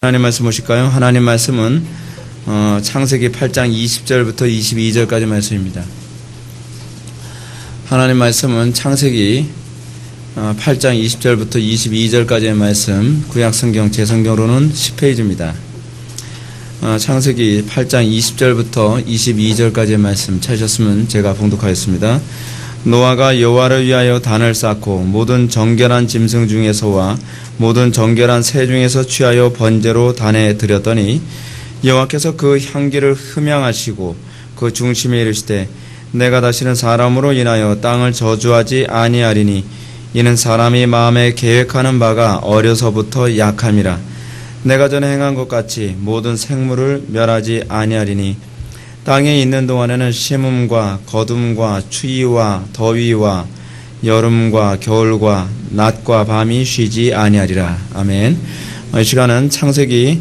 하나님 말씀 보실까요? 하나님 말씀은 창세기 8장 20절부터 22절까지 말씀입니다. 하나님 말씀은 창세기 8장 20절부터 22절까지의 말씀, 구약성경 제성경으로는 10페이지입니다. 창세기 8장 20절부터 22절까지의 말씀 찾으셨으면 제가 봉독하겠습니다. 노아가 여호와를 위하여 단을 쌓고 모든 정결한 짐승 중에서와 모든 정결한 새 중에서 취하여 번제로 단에 드렸더니 여호와께서 그 향기를 흠양하시고 그 중심에 이르시되 내가 다시는 사람으로 인하여 땅을 저주하지 아니하리니 이는 사람이 마음에 계획하는 바가 어려서부터 약함이라. 내가 전에 행한 것 같이 모든 생물을 멸하지 아니하리니 땅에 있는 동안에는 심음과 거둠과 추위와 더위와 여름과 겨울과 낮과 밤이 쉬지 아니하리라. 아멘. 이 시간은 창세기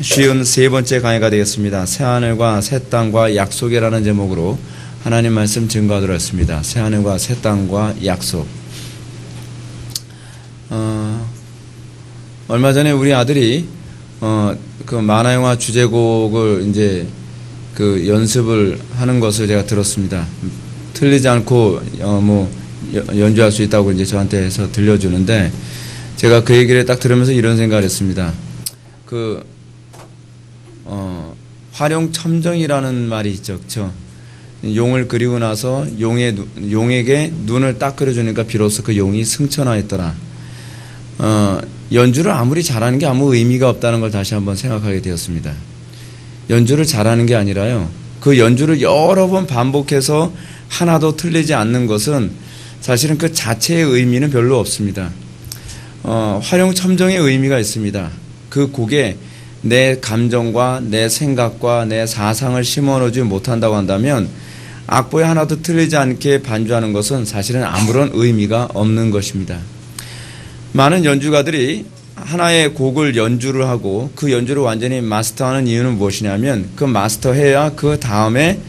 쉬운 세 번째 강의가 되겠습니다. 새하늘과 새 땅과 약속이라는 제목으로 하나님 말씀 증거하도록 했습니다. 새하늘과 새 땅과 약속. 얼마 전에 우리 아들이 그 만화영화 주제곡을 이제 그 연습을 하는 것을 제가 들었습니다. 틀리지 않고 연주할 수 있다고 이제 저한테 해서 들려주는데 제가 그 얘기를 딱 들으면서 이런 생각을 했습니다. 화룡첨정이라는 말이 있죠, 그렇죠? 용을 그리고 나서 용에게 눈을 딱 그려주니까 비로소 그 용이 승천하였더라. 연주를 아무리 잘하는 게 아무 의미가 없다는 걸 다시 한번 생각하게 되었습니다. 연주를 잘하는 게 아니라요, 그 연주를 여러 번 반복해서 하나도 틀리지 않는 것은 사실은 그 자체의 의미는 별로 없습니다. 화룡첨정의 의미가 있습니다. 그 곡에 내 감정과 내 생각과 내 사상을 심어놓지 못한다고 한다면 악보에 하나도 틀리지 않게 반주하는 것은 사실은 아무런 의미가 없는 것입니다. 많은 연주가들이 하나의 곡을 연주를 하고 그 연주를 완전히 마스터하는 이유는 무엇이냐면 그 마스터해야 그 다음에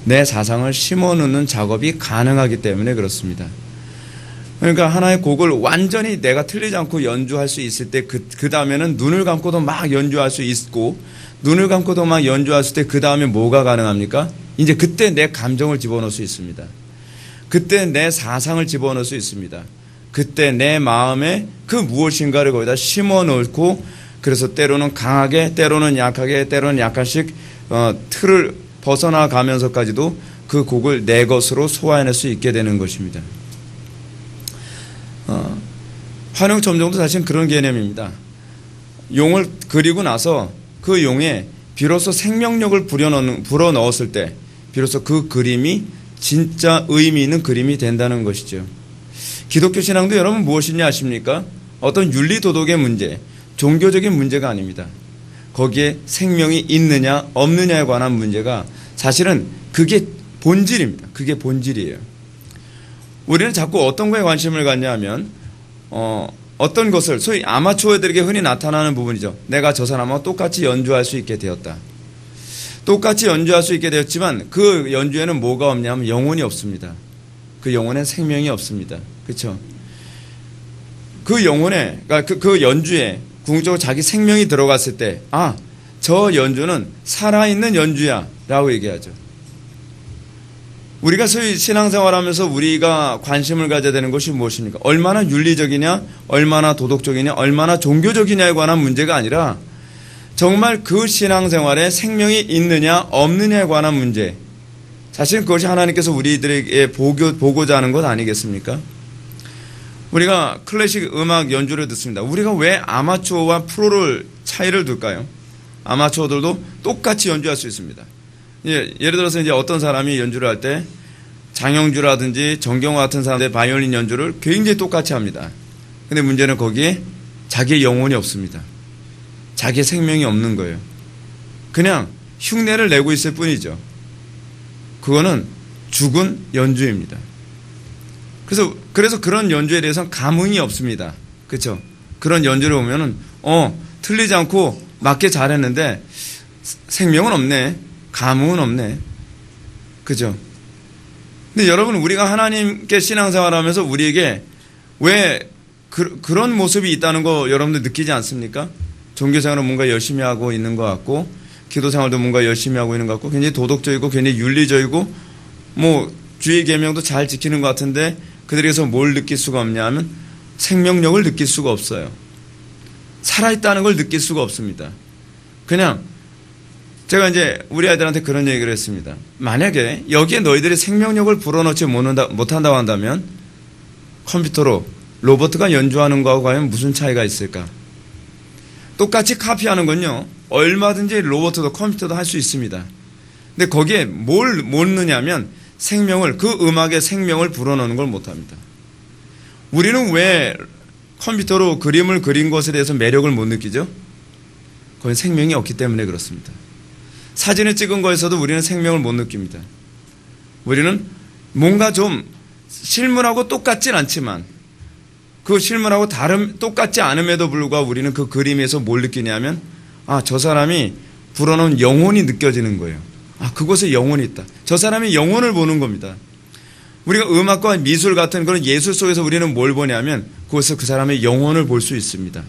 내 사상을 심어놓는 작업이 가능하기 때문에 그렇습니다. 그러니까 하나의 곡을 완전히 내가 틀리지 않고 연주할 수 있을 때 그 다음에는 눈을 감고도 막 연주할 수 있고 눈을 감고도 막 연주했을 때 그 다음에 뭐가 가능합니까? 이제 그때 내 감정을 집어넣을 수 있습니다. 그때 내 사상을 집어넣을 수 있습니다. 그때 내 마음에 그 무엇인가를 거기다 심어 놓고 그래서 때로는 강하게 때로는 약하게 때로는 약간씩 틀을 벗어나 가면서까지도 그 곡을 내 것으로 소화해낼 수 있게 되는 것입니다. 화룡첨정도 사실 그런 개념입니다. 용을 그리고 나서 그 용에 비로소 생명력을 불어넣었을 때 비로소 그 그림이 진짜 의미 있는 그림이 된다는 것이죠. 기독교 신앙도 여러분 무엇이냐 아십니까? 어떤 윤리 도덕의 문제, 종교적인 문제가 아닙니다. 거기에 생명이 있느냐 없느냐에 관한 문제가 사실은 그게 본질입니다. 그게 본질이에요. 우리는 자꾸 어떤 거에 관심을 갖냐 하면 어떤 것을 소위 아마추어들에게 흔히 나타나는 부분이죠. 내가 저 사람하고 똑같이 연주할 수 있게 되었다. 똑같이 연주할 수 있게 되었지만 그 연주에는 뭐가 없냐면 영혼이 없습니다. 그 영혼에 생명이 없습니다. 그렇죠? 그 영혼에, 그러니까 그 연주에 궁극적으로 자기 생명이 들어갔을 때, 저 연주는 살아있는 연주야 라고 얘기하죠. 우리가 소위 신앙생활하면서 우리가 관심을 가져야 되는 것이 무엇입니까? 얼마나 윤리적이냐, 얼마나 도덕적이냐, 얼마나 종교적이냐에 관한 문제가 아니라 정말 그 신앙생활에 생명이 있느냐 없느냐에 관한 문제. 사실 그것이 하나님께서 우리들에게 보고자 하는 것 아니겠습니까? 우리가 클래식 음악 연주를 듣습니다. 우리가 왜 아마추어와 프로를 차이를 둘까요? 아마추어들도 똑같이 연주할 수 있습니다. 예를 들어서 이제 어떤 사람이 연주를 할 때 장영주라든지 정경화 같은 사람들의 바이올린 연주를 굉장히 똑같이 합니다. 근데 문제는 거기에 자기의 영혼이 없습니다. 자기의 생명이 없는 거예요. 그냥 흉내를 내고 있을 뿐이죠. 그거는 죽은 연주입니다. 그래서 그런 연주에 대해서는 감흥이 없습니다. 그렇죠? 그런 연주를 보면은 틀리지 않고 맞게 잘했는데 생명은 없네. 감흥은 없네. 그죠? 근데 여러분, 우리가 하나님께 신앙생활하면서 우리에게 왜 그런 모습이 있다는 거 여러분들 느끼지 않습니까? 종교생활은 뭔가 열심히 하고 있는 것 같고 기도생활도 뭔가 열심히 하고 있는 것 같고 굉장히 도덕적이고 굉장히 윤리적이고 뭐 주의 계명도 잘 지키는 것 같은데 그들에게서 뭘 느낄 수가 없냐 하면 생명력을 느낄 수가 없어요. 살아있다는 걸 느낄 수가 없습니다. 그냥 제가 이제 우리 아이들한테 그런 얘기를 했습니다. 만약에 여기에 너희들이 생명력을 불어넣지 못한다고 한다면 컴퓨터로 로봇가 연주하는 거하고 과연 무슨 차이가 있을까? 똑같이 카피하는 건요. 얼마든지 로봇도 컴퓨터도 할 수 있습니다. 근데 거기에 뭘 못 넣냐면 생명을 그 음악에 생명을 불어넣는 걸 못합니다. 우리는 왜 컴퓨터로 그림을 그린 것에 대해서 매력을 못 느끼죠? 거기 생명이 없기 때문에 그렇습니다. 사진을 찍은 거에서도 우리는 생명을 못 느낍니다. 우리는 뭔가 좀 실물하고 똑같진 않지만 그 실물하고 똑같지 않음에도 불구하고 우리는 그 그림에서 뭘 느끼냐면 저 사람이 불어넣은 영혼이 느껴지는 거예요. 그곳에 영혼이 있다. 저 사람이 영혼을 보는 겁니다. 우리가 음악과 미술 같은 그런 예술 속에서 우리는 뭘 보냐면 그곳에서 그 사람의 영혼을 볼 수 있습니다.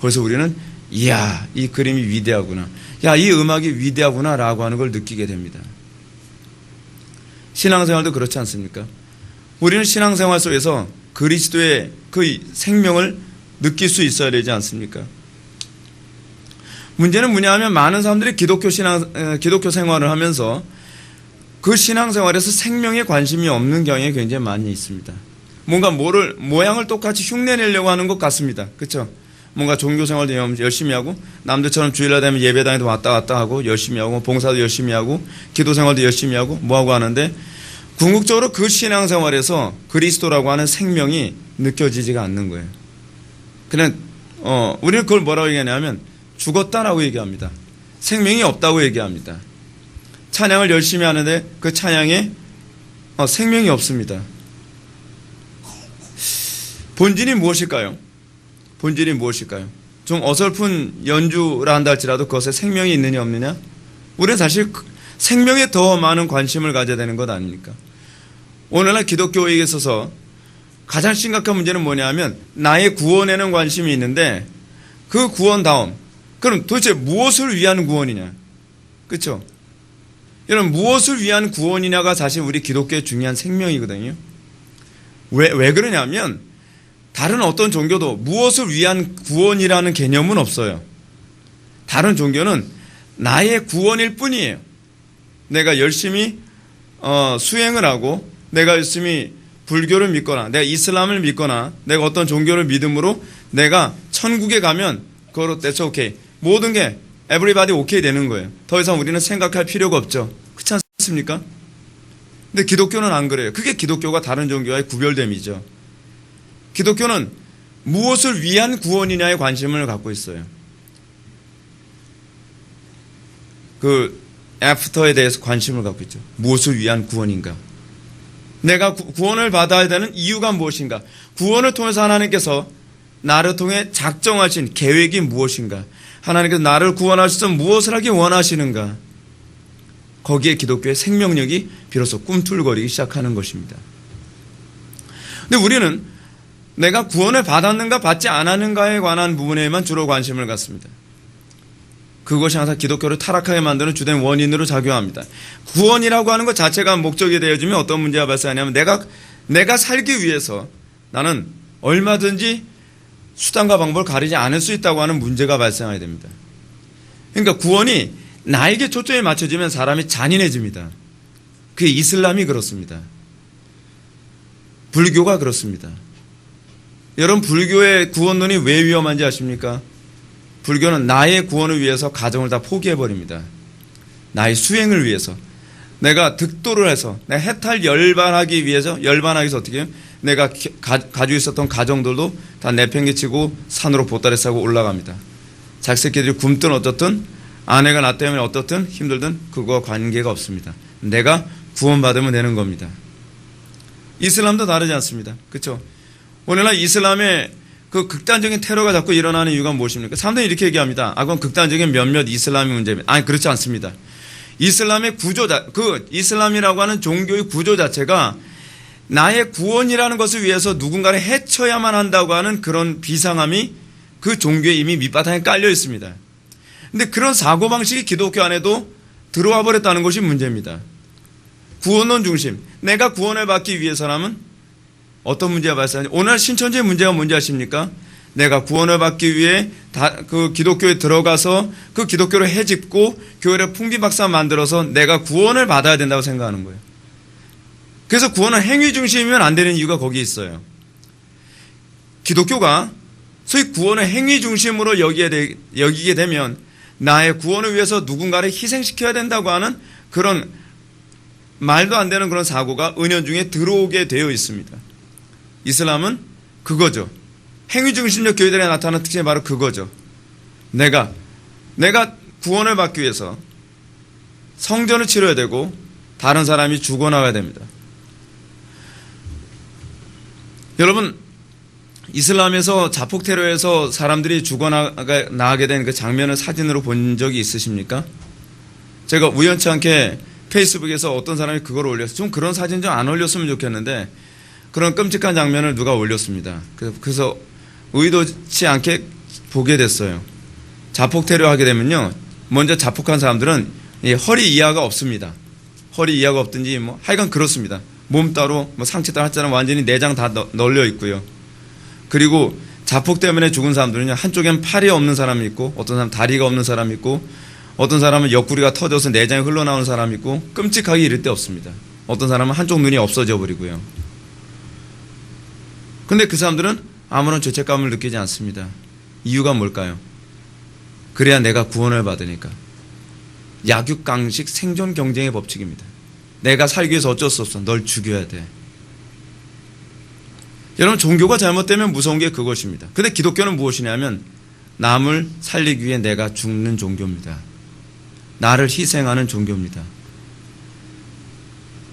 그래서 우리는 이야, 이 그림이 위대하구나. 야, 이 음악이 위대하구나 라고 하는 걸 느끼게 됩니다. 신앙생활도 그렇지 않습니까? 우리는 신앙생활 속에서 그리스도의 그 생명을 느낄 수 있어야 되지 않습니까? 문제는 뭐냐 하면 많은 사람들이 기독교 생활을 하면서 그 신앙생활에서 생명에 관심이 없는 경향이 굉장히 많이 있습니다. 뭔가 모양을 똑같이 흉내내려고 하는 것 같습니다. 그렇죠? 뭔가 종교생활도 열심히 하고 남들처럼 주일날 되면 예배당에도 왔다 갔다 하고 열심히 하고 봉사도 열심히 하고 기도생활도 열심히 하고 뭐하고 하는데 궁극적으로 그 신앙생활에서 그리스도라고 하는 생명이 느껴지지가 않는 거예요. 그냥 우리는 그걸 뭐라고 얘기하냐면 죽었다라고 얘기합니다. 생명이 없다고 얘기합니다. 찬양을 열심히 하는데 그 찬양에 생명이 없습니다. 본질이 무엇일까요? 본질이 무엇일까요? 좀 어설픈 연주라 한다 할지라도 그것에 생명이 있느냐 없느냐? 우리는 사실 생명에 더 많은 관심을 가져야 되는 것 아닙니까? 오늘날 기독교에 있어서 가장 심각한 문제는 뭐냐면 나의 구원에는 관심이 있는데 그 구원다움 그럼 도대체 무엇을 위한 구원이냐? 그렇죠? 여러분 무엇을 위한 구원이냐가 사실 우리 기독교의 중요한 생명이거든요. 왜 그러냐면 다른 어떤 종교도 무엇을 위한 구원이라는 개념은 없어요. 다른 종교는 나의 구원일 뿐이에요. 내가 열심히 수행을 하고 내가 열심히 불교를 믿거나 내가 이슬람을 믿거나 내가 어떤 종교를 믿음으로 내가 천국에 가면 그거로 that's okay. 모든 게 everybody okay 되는 거예요. 더 이상 우리는 생각할 필요가 없죠. 그렇지 않습니까? 근데 기독교는 안 그래요. 그게 기독교가 다른 종교와의 구별됨이죠. 기독교는 무엇을 위한 구원이냐에 관심을 갖고 있어요. 그 애프터에 대해서 관심을 갖고 있죠. 무엇을 위한 구원인가? 내가 구원을 받아야 되는 이유가 무엇인가? 구원을 통해서 하나님께서 나를 통해 작정하신 계획이 무엇인가? 하나님께서 나를 구원하셔서 무엇을 하기 원하시는가? 거기에 기독교의 생명력이 비로소 꿈틀거리기 시작하는 것입니다. 근데 우리는 내가 구원을 받았는가 받지 않았는가에 관한 부분에만 주로 관심을 갖습니다. 그것이 항상 기독교를 타락하게 만드는 주된 원인으로 작용합니다. 구원이라고 하는 것 자체가 목적이 되어지면 어떤 문제가 발생하냐면 내가 살기 위해서 나는 얼마든지 수단과 방법을 가리지 않을 수 있다고 하는 문제가 발생하게 됩니다. 그러니까 구원이 나에게 초점이 맞춰지면 사람이 잔인해집니다. 그게 이슬람이 그렇습니다. 불교가 그렇습니다. 여러분 불교의 구원론이 왜 위험한지 아십니까? 불교는 나의 구원을 위해서 가정을 다 포기해버립니다. 나의 수행을 위해서 내가 득도를 해서 내가 해탈 열반하기 위해서 어떻게 해요? 내가 가지고 있었던 가정들도 다 내팽개치고 산으로 보따리 싸고 올라갑니다. 자기 새끼들이 굶든 어떻든 아내가 나 때문에 어떻든 힘들든 그거와 관계가 없습니다. 내가 구원받으면 되는 겁니다. 이슬람도 다르지 않습니다. 그렇죠? 오늘날 이슬람의 그 극단적인 테러가 자꾸 일어나는 이유가 무엇입니까? 사람들이 이렇게 얘기합니다. 그건 극단적인 몇몇 이슬람의 문제입니다. 아니, 그렇지 않습니다. 이슬람의 이슬람이라고 하는 종교의 구조 자체가 나의 구원이라는 것을 위해서 누군가를 해쳐야만 한다고 하는 그런 비상함이 그 종교에 이미 밑바탕에 깔려 있습니다. 근데 그런 사고방식이 기독교 안에도 들어와 버렸다는 것이 문제입니다. 구원론 중심. 내가 구원을 받기 위해서라면 어떤 문제가 발생하냐. 오늘 신천지의 문제가 뭔지 아십니까? 내가 구원을 받기 위해 그 기독교에 들어가서 그 기독교를 해집고 교회를 풍비박산 만들어서 내가 구원을 받아야 된다고 생각하는 거예요. 그래서 구원은 행위 중심이면 안 되는 이유가 거기 있어요. 기독교가 소위 구원을 행위 중심으로 여기게 되면 나의 구원을 위해서 누군가를 희생시켜야 된다고 하는 그런 말도 안 되는 그런 사고가 은연중에 들어오게 되어 있습니다. 이슬람은 그거죠. 행위 중심적 교회들에 나타나는 특징이 바로 그거죠. 내가 구원을 받기 위해서 성전을 치러야 되고 다른 사람이 죽어나가야 됩니다. 여러분, 이슬람에서 자폭 테러에서 사람들이 죽어나가게 된 그 장면을 사진으로 본 적이 있으십니까? 제가 우연치 않게 페이스북에서 어떤 사람이 그걸 올렸어요. 좀 그런 사진 좀 안 올렸으면 좋겠는데 그런 끔찍한 장면을 누가 올렸습니다. 그래서 의도치 않게 보게 됐어요. 자폭 테러 하게 되면요, 먼저 자폭한 사람들은 허리 이하가 없습니다. 허리 이하가 없든지 뭐 하여간 그렇습니다. 몸 따로 뭐 상체 따로 하자는 완전히 내장 다 널려 있고요. 그리고 자폭 때문에 죽은 사람들은요, 한쪽엔 팔이 없는 사람이 있고 어떤 사람은 다리가 없는 사람이 있고 어떤 사람은 옆구리가 터져서 내장이 흘러나오는 사람이 있고 끔찍하게 이를 데 없습니다. 어떤 사람은 한쪽 눈이 없어져 버리고요. 근데 그 사람들은 아무런 죄책감을 느끼지 않습니다. 이유가 뭘까요? 그래야 내가 구원을 받으니까. 약육강식 생존 경쟁의 법칙입니다. 내가 살기 위해서 어쩔 수 없어. 널 죽여야 돼. 여러분, 종교가 잘못되면 무서운 게 그것입니다. 근데 기독교는 무엇이냐면 남을 살리기 위해 내가 죽는 종교입니다. 나를 희생하는 종교입니다.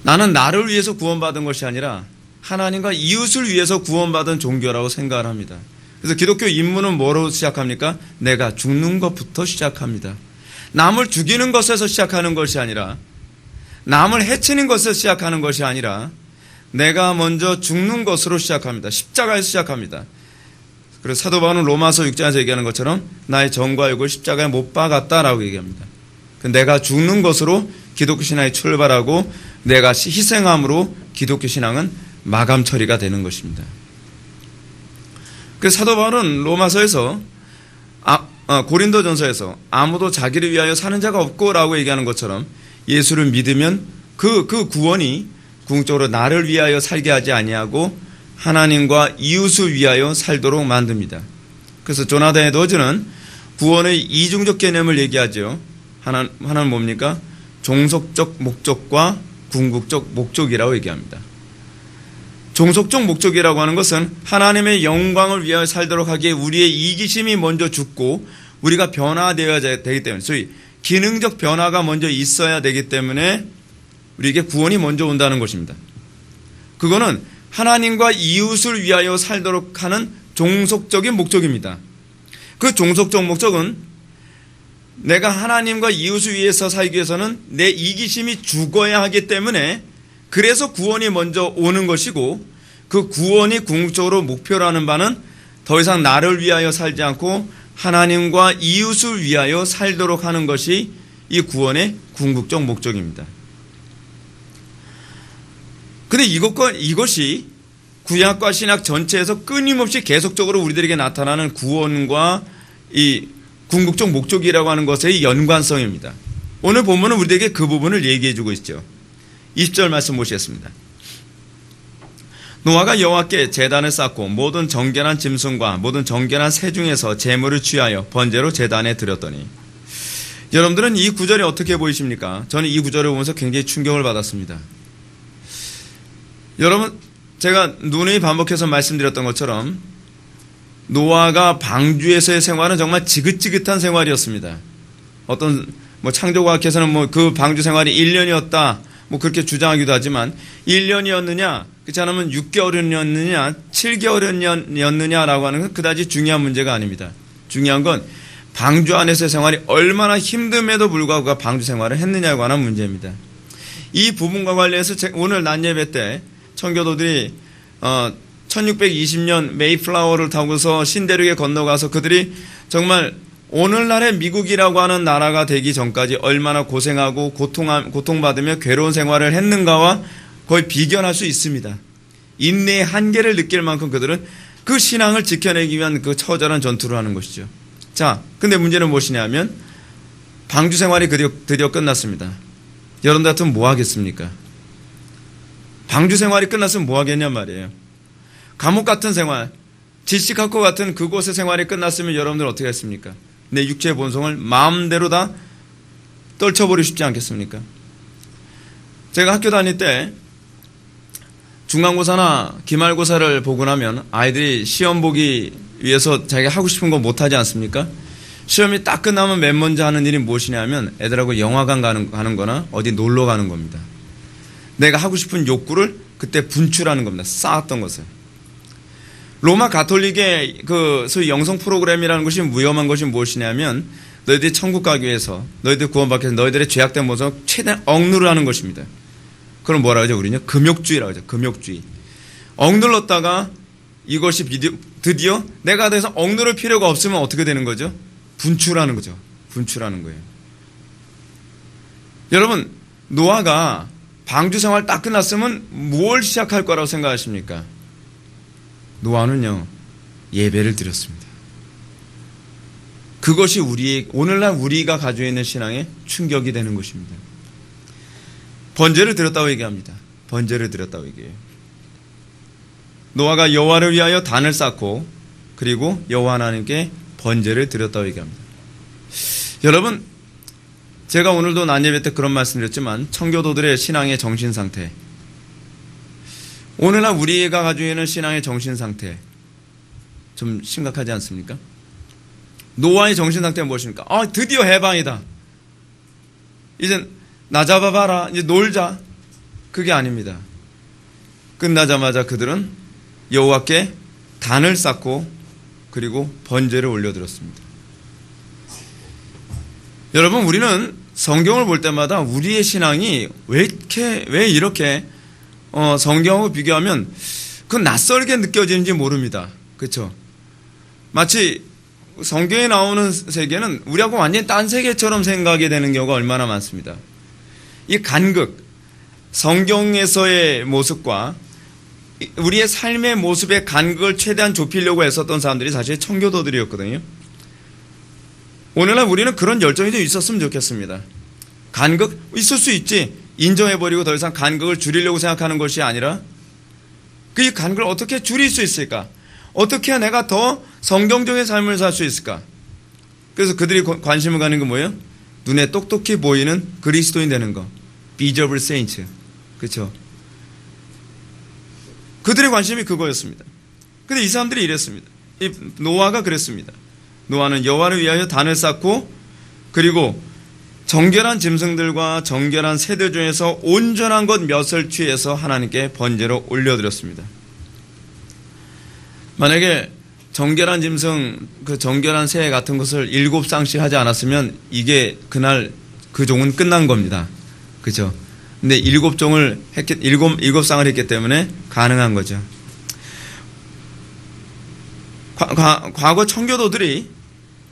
나는 나를 위해서 구원받은 것이 아니라 하나님과 이웃을 위해서 구원받은 종교라고 생각을 합니다. 그래서 기독교 입문은 뭐로 시작합니까? 내가 죽는 것부터 시작합니다. 남을 죽이는 것에서 시작하는 것이 아니라, 남을 해치는 것에서 시작하는 것이 아니라 내가 먼저 죽는 것으로 시작합니다. 십자가에서 시작합니다. 그래서 사도 바울은 로마서 6장에서 얘기하는 것처럼 나의 정과 욕을 십자가에 못 박았다라고 얘기합니다. 내가 죽는 것으로 기독교 신앙이 출발하고 내가 희생함으로 기독교 신앙은 마감 처리가 되는 것입니다. 그래서 사도 바울은 로마서에서 고린도전서에서 아무도 자기를 위하여 사는 자가 없고라고 얘기하는 것처럼 예수를 믿으면 그 구원이 궁극적으로 나를 위하여 살게 하지 아니하고 하나님과 이웃을 위하여 살도록 만듭니다. 그래서 조나단 에드워즈는 구원의 이중적 개념을 얘기하죠. 하나는 뭡니까? 종속적 목적과 궁극적 목적이라고 얘기합니다. 종속적 목적이라고 하는 것은 하나님의 영광을 위하여 살도록 하기에 우리의 이기심이 먼저 죽고 우리가 변화되어야 되기 때문에, 소위 기능적 변화가 먼저 있어야 되기 때문에 우리에게 구원이 먼저 온다는 것입니다. 그거는 하나님과 이웃을 위하여 살도록 하는 종속적인 목적입니다. 그 종속적 목적은 내가 하나님과 이웃을 위해서 살기 위해서는 내 이기심이 죽어야 하기 때문에, 그래서 구원이 먼저 오는 것이고, 그 구원이 궁극적으로 목표로 하는 바는 더 이상 나를 위하여 살지 않고 하나님과 이웃을 위하여 살도록 하는 것이 이 구원의 궁극적 목적입니다. 근데 이것이 구약과 신약 전체에서 끊임없이 계속적으로 우리들에게 나타나는 구원과 이 궁극적 목적이라고 하는 것의 연관성입니다. 오늘 본문은 우리에게 그 부분을 얘기해 주고 있죠. 20절 말씀 보시겠습니다. 노아가 여호와께 제단을 쌓고 모든 정결한 짐승과 모든 정결한 새 중에서 제물을 취하여 번제로 제단에 드렸더니. 여러분들은 이 구절이 어떻게 보이십니까? 저는 이 구절을 보면서 굉장히 충격을 받았습니다. 여러분, 제가 누누이 반복해서 말씀드렸던 것처럼 노아가 방주에서의 생활은 정말 지긋지긋한 생활이었습니다. 어떤 창조과학에서는 그 방주 생활이 1년이었다 그렇게 주장하기도 하지만, 1년이었느냐 그렇지 않으면 6개월이었느냐 7개월이었느냐라고 하는 건 그다지 중요한 문제가 아닙니다. 중요한 건 방주 안에서의 생활이 얼마나 힘듦에도 불구하고 그가 방주 생활을 했느냐에 관한 문제입니다. 이 부분과 관련해서 오늘 낮 예배 때 청교도들이 1620년 메이플라워를 타고서 신대륙에 건너가서 그들이 정말 오늘날의 미국이라고 하는 나라가 되기 전까지 얼마나 고생하고 고통받으며 괴로운 생활을 했는가와 거의 비견할 수 있습니다. 인내의 한계를 느낄 만큼 그들은 그 신앙을 지켜내기 위한 그 처절한 전투를 하는 것이죠. 자, 근데 문제는 무엇이냐면 방주 생활이 드디어 끝났습니다. 여러분들 같으면 뭐 하겠습니까? 방주 생활이 끝났으면 뭐 하겠냔 말이에요. 감옥 같은 생활, 질식학과 같은 그곳의 생활이 끝났으면 여러분들 어떻게 했습니까? 내 육체의 본성을 마음대로 다 떨쳐버리고 싶지 않겠습니까? 제가 학교 다닐 때 중간고사나 기말고사를 보고 나면 아이들이 시험 보기 위해서 자기가 하고 싶은 거 못하지 않습니까? 시험이 딱 끝나면 맨 먼저 하는 일이 무엇이냐면 애들하고 영화관 가는 거나 어디 놀러 가는 겁니다. 내가 하고 싶은 욕구를 그때 분출하는 겁니다. 쌓았던 것을. 로마 가톨릭의 그 소위 영성 프로그램이라는 것이 위험한 것이 무엇이냐면 너희들이 천국 가기 위해서 너희들 구원받기 위해서 너희들의 죄악된 모습을 최대한 억누르라는 것입니다. 그럼 뭐라 하죠? 우리는 금욕주의라고 하죠. 금욕주의. 억눌렀다가 이것이 드디어 내가 더 이상 억누를 필요가 없으면 어떻게 되는 거죠? 분출하는 거죠. 분출하는 거예요. 여러분, 노아가 방주 생활 딱 끝났으면 뭘 시작할 거라고 생각하십니까? 노아는요, 예배를 드렸습니다. 그것이 오늘날 우리가 가지고 있는 신앙에 충격이 되는 것입니다. 번제를 드렸다고 얘기합니다. 번제를 드렸다고 얘기해요. 노아가 여호와를 위하여 단을 쌓고 그리고 여호와 하나님께 번제를 드렸다고 얘기합니다. 여러분, 제가 오늘도 난예배 때 그런 말씀드렸지만 청교도들의 신앙의 정신상태, 오늘날 우리가 가지고 있는 신앙의 정신상태 좀 심각하지 않습니까? 노아의 정신상태가 무엇입니까? 드디어 해방이다. 이제 나 잡아봐라. 이제 놀자. 그게 아닙니다. 끝나자마자 그들은 여호와께 단을 쌓고 그리고 번제를 올려드렸습니다. 여러분, 우리는 성경을 볼 때마다 우리의 신앙이 왜 이렇게 성경하고 비교하면 그 낯설게 느껴지는지 모릅니다. 그렇죠? 마치 성경에 나오는 세계는 우리하고 완전히 딴 세계처럼 생각이 되는 경우가 얼마나 많습니다. 이 간극, 성경에서의 모습과 우리의 삶의 모습의 간극을 최대한 좁히려고 애썼던 사람들이 사실 청교도들이었거든요. 오늘날 우리는 그런 열정이 좀 있었으면 좋겠습니다. 간극 있을 수 있지. 인정해버리고 더 이상 간극을 줄이려고 생각하는 것이 아니라 그 간극을 어떻게 줄일 수 있을까? 어떻게 해야 내가 더 성경적인 삶을 살 수 있을까? 그래서 그들이 관심을 가는 게 뭐예요? 눈에 똑똑히 보이는 그리스도인 되는 거. Visible Saints. 그렇죠? 그들의 관심이 그거였습니다. 근데 이 사람들이 이랬습니다. 이 노아가 그랬습니다. 노아는 여호와를 위하여 단을 쌓고 그리고 정결한 짐승들과 정결한 새들 중에서 온전한 것 몇을 취해서 하나님께 번제로 올려드렸습니다. 만약에 정결한 짐승, 그 정결한 새 같은 것을 7쌍씩 하지 않았으면 이게 그날 그 종은 끝난 겁니다. 그죠? 근데 7쌍을 했기 때문에 가능한 거죠. 과거 청교도들이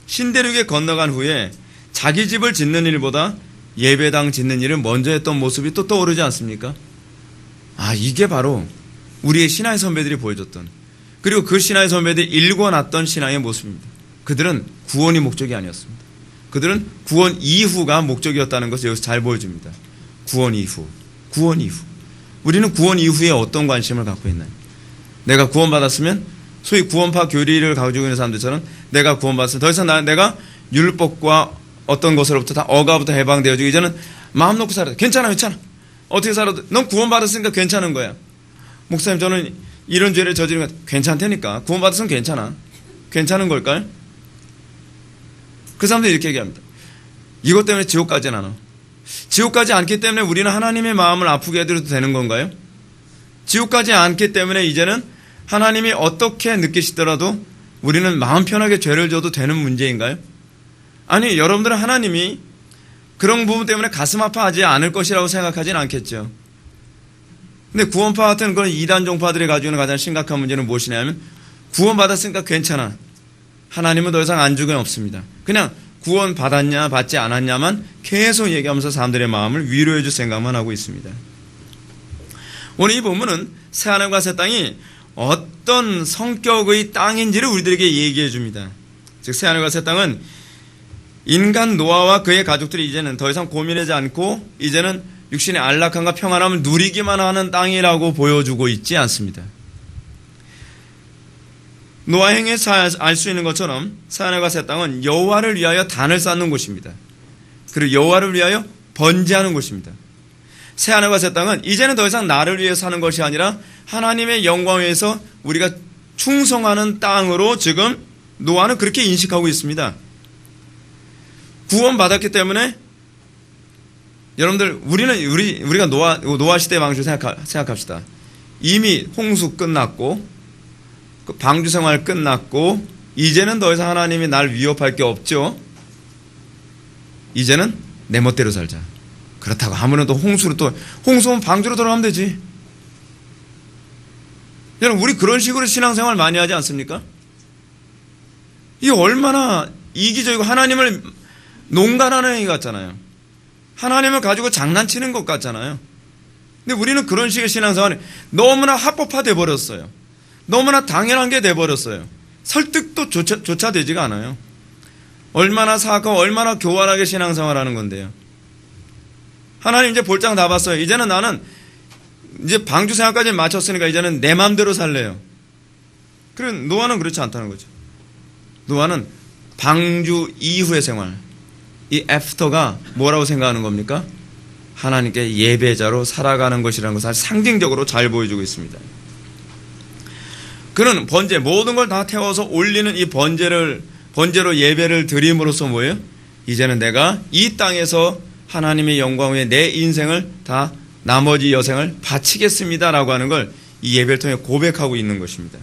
신대륙에 건너간 후에 자기 집을 짓는 일보다 예배당 짓는 일을 먼저 했던 모습이 또 떠오르지 않습니까? 이게 바로 우리의 신앙의 선배들이 보여줬던, 그리고 그 신앙의 선배들이 일궈놨던 신앙의 모습입니다. 그들은 구원이 목적이 아니었습니다. 그들은 구원 이후가 목적이었다는 것을 여기서 잘 보여줍니다. 구원 이후. 우리는 구원 이후에 어떤 관심을 갖고 있나요? 내가 구원받았으면 소위 구원파 교리를 가지고 있는 사람들처럼 내가 구원받았으면 더 이상 내가 율법과 어떤 것으로부터 다 억압부터 해방되어지고 이제는 마음 놓고 살아도 괜찮아. 어떻게 살아도 넌 구원받았으니까 괜찮은 거야. 목사님, 저는 이런 죄를 저지르는 것 괜찮다니까. 구원받았으면 괜찮아. 괜찮은 걸까요? 그 사람들이 이렇게 얘기합니다. 이것 때문에 지옥 가진 않아. 지옥 가지 않기 때문에 우리는 하나님의 마음을 아프게 해드려도 되는 건가요? 지옥 가지 않기 때문에 이제는 하나님이 어떻게 느끼시더라도 우리는 마음 편하게 죄를 져도 되는 문제인가요? 아니, 여러분들은 하나님이 그런 부분 때문에 가슴 아파하지 않을 것이라고 생각하진 않겠죠. 근데 구원파 같은 그런 이단 종파들이 가지고 있는 가장 심각한 문제는 무엇이냐면 구원받았으니까 괜찮아. 하나님은 더 이상 안주가 없습니다. 그냥 구원받았냐 받지 않았냐만 계속 얘기하면서 사람들의 마음을 위로해 줄 생각만 하고 있습니다. 오늘 이 본문은 새하늘과 새 땅이 어떤 성격의 땅인지를 우리들에게 얘기해 줍니다. 즉 새하늘과 새 땅은 인간 노아와 그의 가족들이 이제는 더 이상 고민하지 않고 이제는 육신의 안락함과 평안함을 누리기만 하는 땅이라고 보여주고 있지 않습니다. 노아 행에서 알 수 있는 것처럼 새하늘과 새 땅은 여호와를 위하여 단을 쌓는 곳입니다. 그리고 여호와를 위하여 번제하는 곳입니다. 새하늘과 새 땅은 이제는 더 이상 나를 위해 사는 것이 아니라 하나님의 영광을 위해서 우리가 충성하는 땅으로 지금 노아는 그렇게 인식하고 있습니다. 구원받았기 때문에 여러분들 우리가 노아 시대 방주 생각합시다. 이미 홍수 끝났고 그 방주 생활 끝났고 이제는 더 이상 하나님이 날 위협할 게 없죠. 이제는 내 멋대로 살자. 그렇다고 아무래도 홍수면 방주로 돌아가면 되지. 여러분 우리 그런 식으로 신앙생활 많이 하지 않습니까? 이게 얼마나 이기적이고 하나님을 농간하는 행위 같잖아요. 하나님을 가지고 장난치는 것 같잖아요. 근데 우리는 그런 식의 신앙생활이 너무나 합법화돼 버렸어요. 너무나 당연한 게 돼버렸어요. 설득도 조차 되지가 않아요. 얼마나 사악하고 얼마나 교활하게 신앙생활하는 건데요. 하나님 이제 볼장 다 봤어요. 이제는 나는 이제 방주 생활까지 마쳤으니까 이제는 내 마음대로 살래요. 그리고 노아는 그렇지 않다는 거죠. 노아는 방주 이후의 생활, 이 애프터가 뭐라고 생각하는 겁니까? 하나님께 예배자로 살아가는 것이라는 것을 상징적으로 잘 보여주고 있습니다. 그는 번제, 모든 걸 다 태워서 올리는 이 번제로 예배를 드림으로써 뭐예요? 이제는 내가 이 땅에서 하나님의 영광 위에 내 인생을 다 나머지 여생을 바치겠습니다라고 하는 걸 이 예배를 통해 고백하고 있는 것입니다.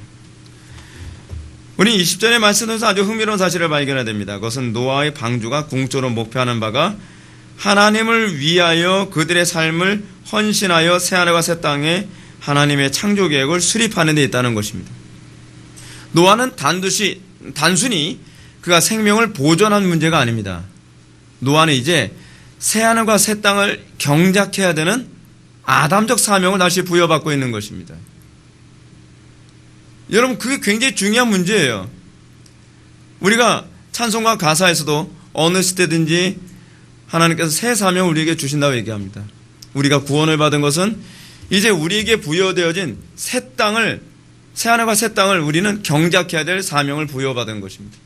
우리 20절의 말씀에서 아주 흥미로운 사실을 발견해야 됩니다. 그것은 노아의 방주가 궁극적으로 목표하는 바가 하나님을 위하여 그들의 삶을 헌신하여 새하늘과 새 땅에 하나님의 창조 계획을 수립하는 데 있다는 것입니다. 노아는 단순히 그가 생명을 보존한 문제가 아닙니다. 노아는 이제 새하늘과 새 땅을 경작해야 되는 아담적 사명을 다시 부여받고 있는 것입니다. 여러분 그게 굉장히 중요한 문제예요. 우리가 찬송과 가사에서도 어느 시대든지 하나님께서 새 사명을 우리에게 주신다고 얘기합니다. 우리가 구원을 받은 것은 이제 우리에게 부여되어진 새하늘과 새 땅을 우리는 경작해야 될 사명을 부여받은 것입니다.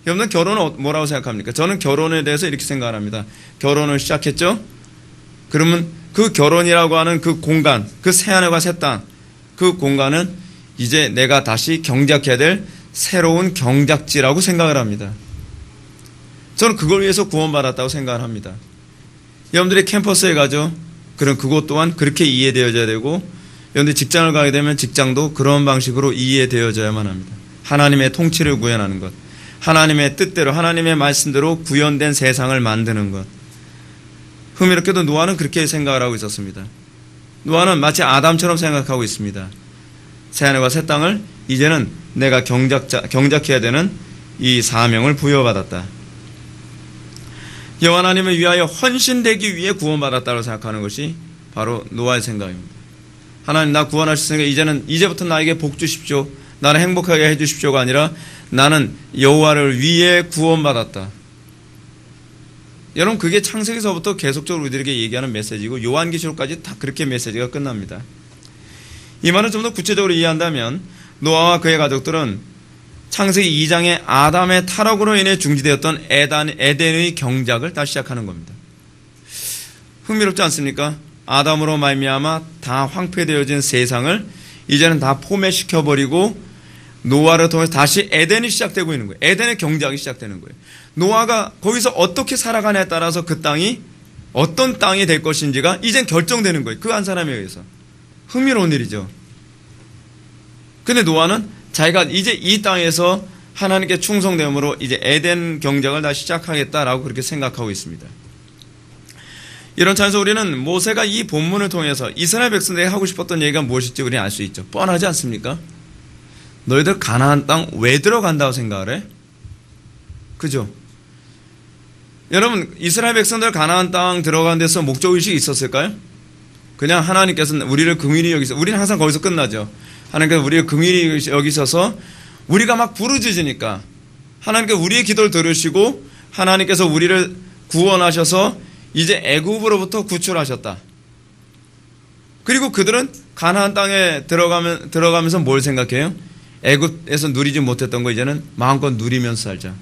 여러분 결혼은 뭐라고 생각합니까? 저는 결혼에 대해서 이렇게 생각합니다. 결혼을 시작했죠? 그러면 그 결혼이라고 하는 그 공간, 그 새하늘과 새 땅, 그 공간은 이제 내가 다시 경작해야 될 새로운 경작지라고 생각을 합니다. 저는 그걸 위해서 구원받았다고 생각을 합니다. 여러분들이 캠퍼스에 가죠? 그럼 그것 또한 그렇게 이해되어져야 되고 여러분들이 직장을 가게 되면 직장도 그런 방식으로 이해되어져야만 합니다. 하나님의 통치를 구현하는 것, 하나님의 뜻대로 하나님의 말씀대로 구현된 세상을 만드는 것. 흥미롭게도 노아는 그렇게 생각을 하고 있었습니다. 노아는 마치 아담처럼 생각하고 있습니다. 새하늘과 새 땅을 이제는 내가 경작해야 되는 이 사명을 부여받았다. 여호와 하나님을 위하여 헌신되기 위해 구원받았다고 생각하는 것이 바로 노아의 생각입니다. 하나님 나 구원하셨으니까 이제부터 나에게 복 주십시오. 나를 행복하게 해주십시오가 아니라 나는 여호와를 위해 구원받았다. 여러분 그게 창세기서부터 계속적으로 우리들에게 얘기하는 메시지고 요한계시록까지 다 그렇게 메시지가 끝납니다. 이 말을 좀 더 구체적으로 이해한다면 노아와 그의 가족들은 창세기 2장의 아담의 타락으로 인해 중지되었던 에덴의 경작을 다시 시작하는 겁니다. 흥미롭지 않습니까? 아담으로 말미암아 다 황폐되어진 세상을 이제는 다 포맷시켜버리고 노아를 통해서 다시 에덴이 시작되고 있는 거예요. 에덴의 경작이 시작되는 거예요. 노아가 거기서 어떻게 살아가냐에 따라서 그 땅이 어떤 땅이 될 것인지가 이젠 결정되는 거예요. 그 한 사람에 의해서. 흥미로운 일이죠. 근데 노아는 자기가 이제 이 땅에서 하나님께 충성됨으로 이제 에덴 경작을 다시 시작하겠다라고 그렇게 생각하고 있습니다. 이런 차에서 우리는 모세가 이 본문을 통해서 이스라엘 백성들에게 하고 싶었던 얘기가 무엇일지 우리는 알 수 있죠. 뻔하지 않습니까? 너희들 가나안 땅 왜 들어간다고 생각을 해? 그죠? 여러분, 이스라엘 백성들 가나안 땅 들어간 데서 목적의식이 있었을까요? 그냥 하나님께서 우리를 긍휼히 여기서, 우리는 항상 거기서 끝나죠. 하나님께서 우리를 긍휼히 여기셔서 우리가 막 부르짖으니까 하나님께서 우리의 기도를 들으시고 하나님께서 우리를 구원하셔서 이제 애굽으로부터 구출하셨다. 그리고 그들은 가나안 땅에 들어가면서 뭘 생각해요? 애굽에서 누리지 못했던 거 이제는 마음껏 누리면서 살자.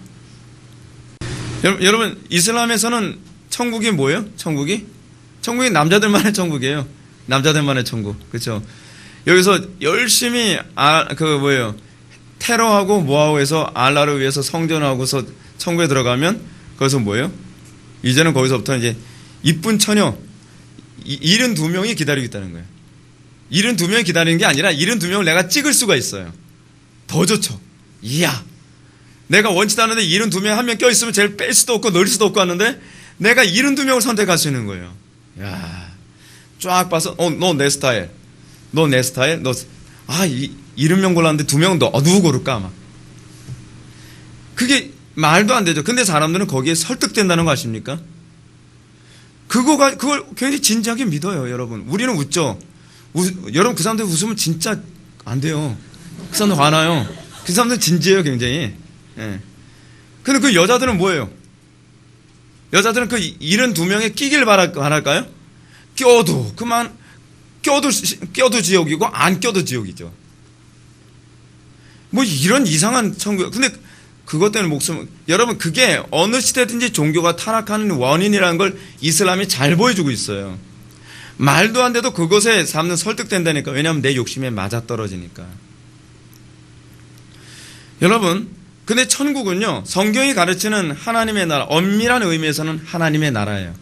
여러분, 이슬람에서는 천국이 뭐예요? 천국이 남자들만의 천국이에요. 남자들만의 천국. 그렇죠? 여기서 열심히 테러하고 뭐하고 해서 알라를 위해서 성전하고서 천국에 들어가면 거기서 뭐예요? 이제는 거기서부터 이제 이쁜 처녀 72명이 기다리고 있다는 거예요. 72명이 기다리는 게 아니라 72명을 내가 찍을 수가 있어요. 더 좋죠. 이야, 내가 원치도 않는데 72명 한 명 껴있으면 쟤를 뺄 수도 없고 넣을 수도 없고 하는데 내가 72명을 선택할 수 있는 거예요. 야, 쫙 봐서 너 내 스타일, 너 내 스타일, 70명 골랐는데 2명 누구 고를까 막. 그게 말도 안 되죠. 근데 사람들은 거기에 설득된다는 거 아십니까? 그걸 굉장히 진지하게 믿어요, 여러분. 우리는 웃죠. 여러분, 그 사람들 웃으면 진짜 안 돼요. 그 사람들 화나요. 그 사람들 진지해요, 굉장히. 예. 근데 그 여자들은 뭐예요? 여자들은 그 72명에 끼길 바랄까요? 껴도 지옥이고, 안 껴도 지옥이죠. 뭐 이런 이상한 천국. 근데 그것 때문에 여러분, 그게 어느 시대든지 종교가 타락하는 원인이라는 걸 이슬람이 잘 보여주고 있어요. 말도 안 돼도 그것에 사람들은 설득된다니까. 왜냐하면 내 욕심에 맞아떨어지니까. 여러분, 근데 천국은요, 성경이 가르치는 하나님의 나라, 엄밀한 의미에서는 하나님의 나라예요.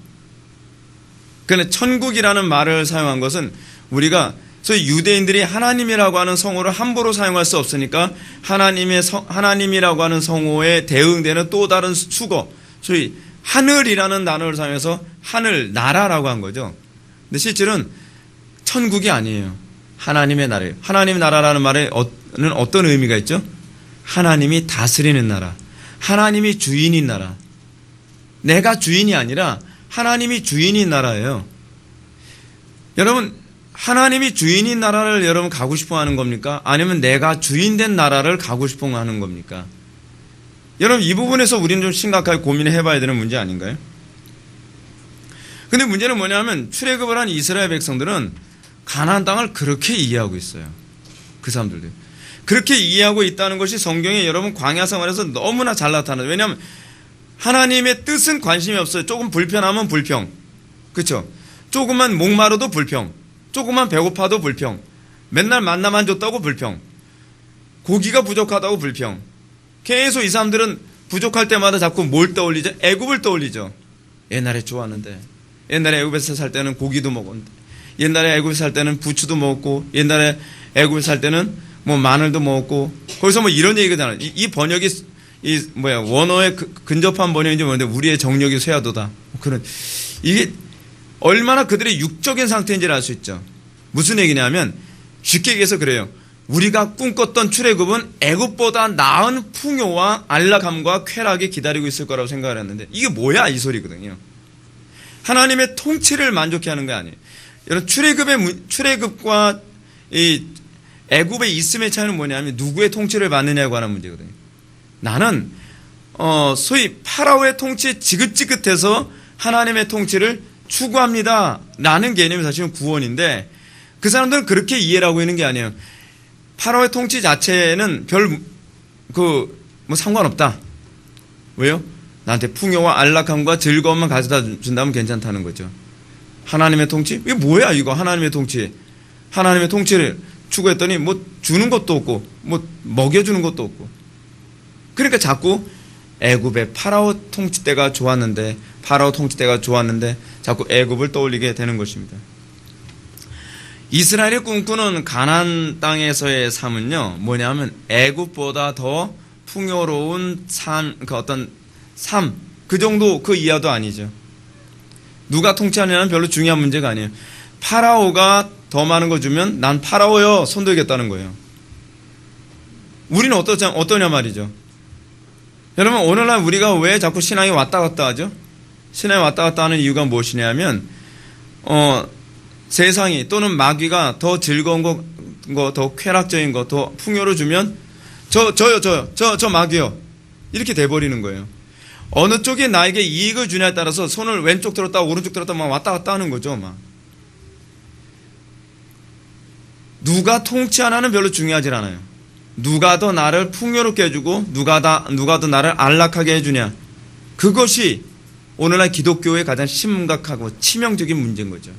근데 천국이라는 말을 사용한 것은 우리가 소위 유대인들이 하나님이라고 하는 성호를 함부로 사용할 수 없으니까 하나님이라고 하는 성호에 대응되는 또 다른 수거, 소위 하늘이라는 단어를 사용해서 하늘, 나라라고 한 거죠. 근데 실질은 천국이 아니에요. 하나님의 나라예요. 하나님의 나라라는 말에는 어떤 의미가 있죠? 하나님이 다스리는 나라, 하나님이 주인인 나라. 내가 주인이 아니라 하나님이 주인인 나라예요. 여러분, 하나님이 주인인 나라를 여러분 가고 싶어 하는 겁니까? 아니면 내가 주인된 나라를 가고 싶어 하는 겁니까? 여러분, 이 부분에서 우리는 좀 심각하게 고민을 해봐야 되는 문제 아닌가요? 근데 문제는 뭐냐면 출애굽을 한 이스라엘 백성들은 가나안 땅을 그렇게 이해하고 있어요. 그 사람들도 그렇게 이해하고 있다는 것이 성경에 여러분 광야 생활에서 너무나 잘 나타나요. 왜냐하면 하나님의 뜻은 관심이 없어요. 조금 불편하면 불평, 그렇죠? 조금만 목마르도 불평, 조금만 배고파도 불평, 맨날 만나만 줬다고 불평, 고기가 부족하다고 불평. 계속 이 사람들은 부족할 때마다 자꾸 뭘 떠올리죠? 애굽을 떠올리죠. 옛날에 좋았는데, 옛날에 애굽에서 살 때는 고기도 먹었는데, 옛날에 애굽에서 살 때는 부추도 먹었고, 옛날에 애굽에서 살 때는 뭐 마늘도 먹었고. 거기서 뭐 이런 얘기가 나요. 이 번역이 원어에 근접한 번역인지 모르는데 우리의 정력이 쇠하도다. 그런, 이게 얼마나 그들의 육적인 상태인지를 알 수 있죠. 무슨 얘기냐면 쉽게 얘기해서 그래요. 우리가 꿈꿨던 출애굽은 애굽보다 나은 풍요와 안락함과 쾌락이 기다리고 있을 거라고 생각을 했는데 이게 뭐야 이 소리거든요. 하나님의 통치를 만족해 하는 게 아니에요. 여러분, 출애굽과 이 애굽의 있음의 차이는 뭐냐면 누구의 통치를 받느냐고 하는 문제거든요. 나는 소위 파라오의 통치에 지긋지긋해서 하나님의 통치를 추구합니다 라는 개념이 사실은 구원인데 그 사람들은 그렇게 이해를 하고 있는 게 아니에요. 파라오의 통치 자체는 뭐 상관없다. 왜요? 나한테 풍요와 안락함과 즐거움만 가져다 준다면 괜찮다는 거죠. 하나님의 통치? 이게 뭐야 이거 하나님의 통치. 하나님의 통치를 추구했더니 뭐 주는 것도 없고 뭐 먹여주는 것도 없고. 그러니까 자꾸 애굽의 파라오 통치 때가 좋았는데 자꾸 애굽을 떠올리게 되는 것입니다. 이스라엘이 꿈꾸는 가나안 땅에서의 삶은요 뭐냐면 애굽보다 더 풍요로운 삶, 그 정도 그 이하도 아니죠. 누가 통치하느냐는 별로 중요한 문제가 아니에요. 파라오가 더 많은 거 주면 난 파라오여 손들겠다는 거예요. 우리는 어떠냐 말이죠. 여러분, 오늘날 우리가 왜 자꾸 신앙이 왔다 갔다 하죠? 신앙이 왔다 갔다 하는 이유가 무엇이냐면 세상이 또는 마귀가 더 즐거운 거, 더 쾌락적인 거, 더 풍요를 주면 저 마귀요, 이렇게 돼버리는 거예요. 어느 쪽이 나에게 이익을 주냐에 따라서 손을 왼쪽 들었다 오른쪽 들었다 막 왔다 갔다 하는 거죠. 막 누가 통치하나는 별로 중요하지 않아요. 누가 더 나를 풍요롭게 해주고 누가 더 나를 안락하게 해주냐, 그것이 오늘날 기독교의 가장 심각하고 치명적인 문제인 거죠.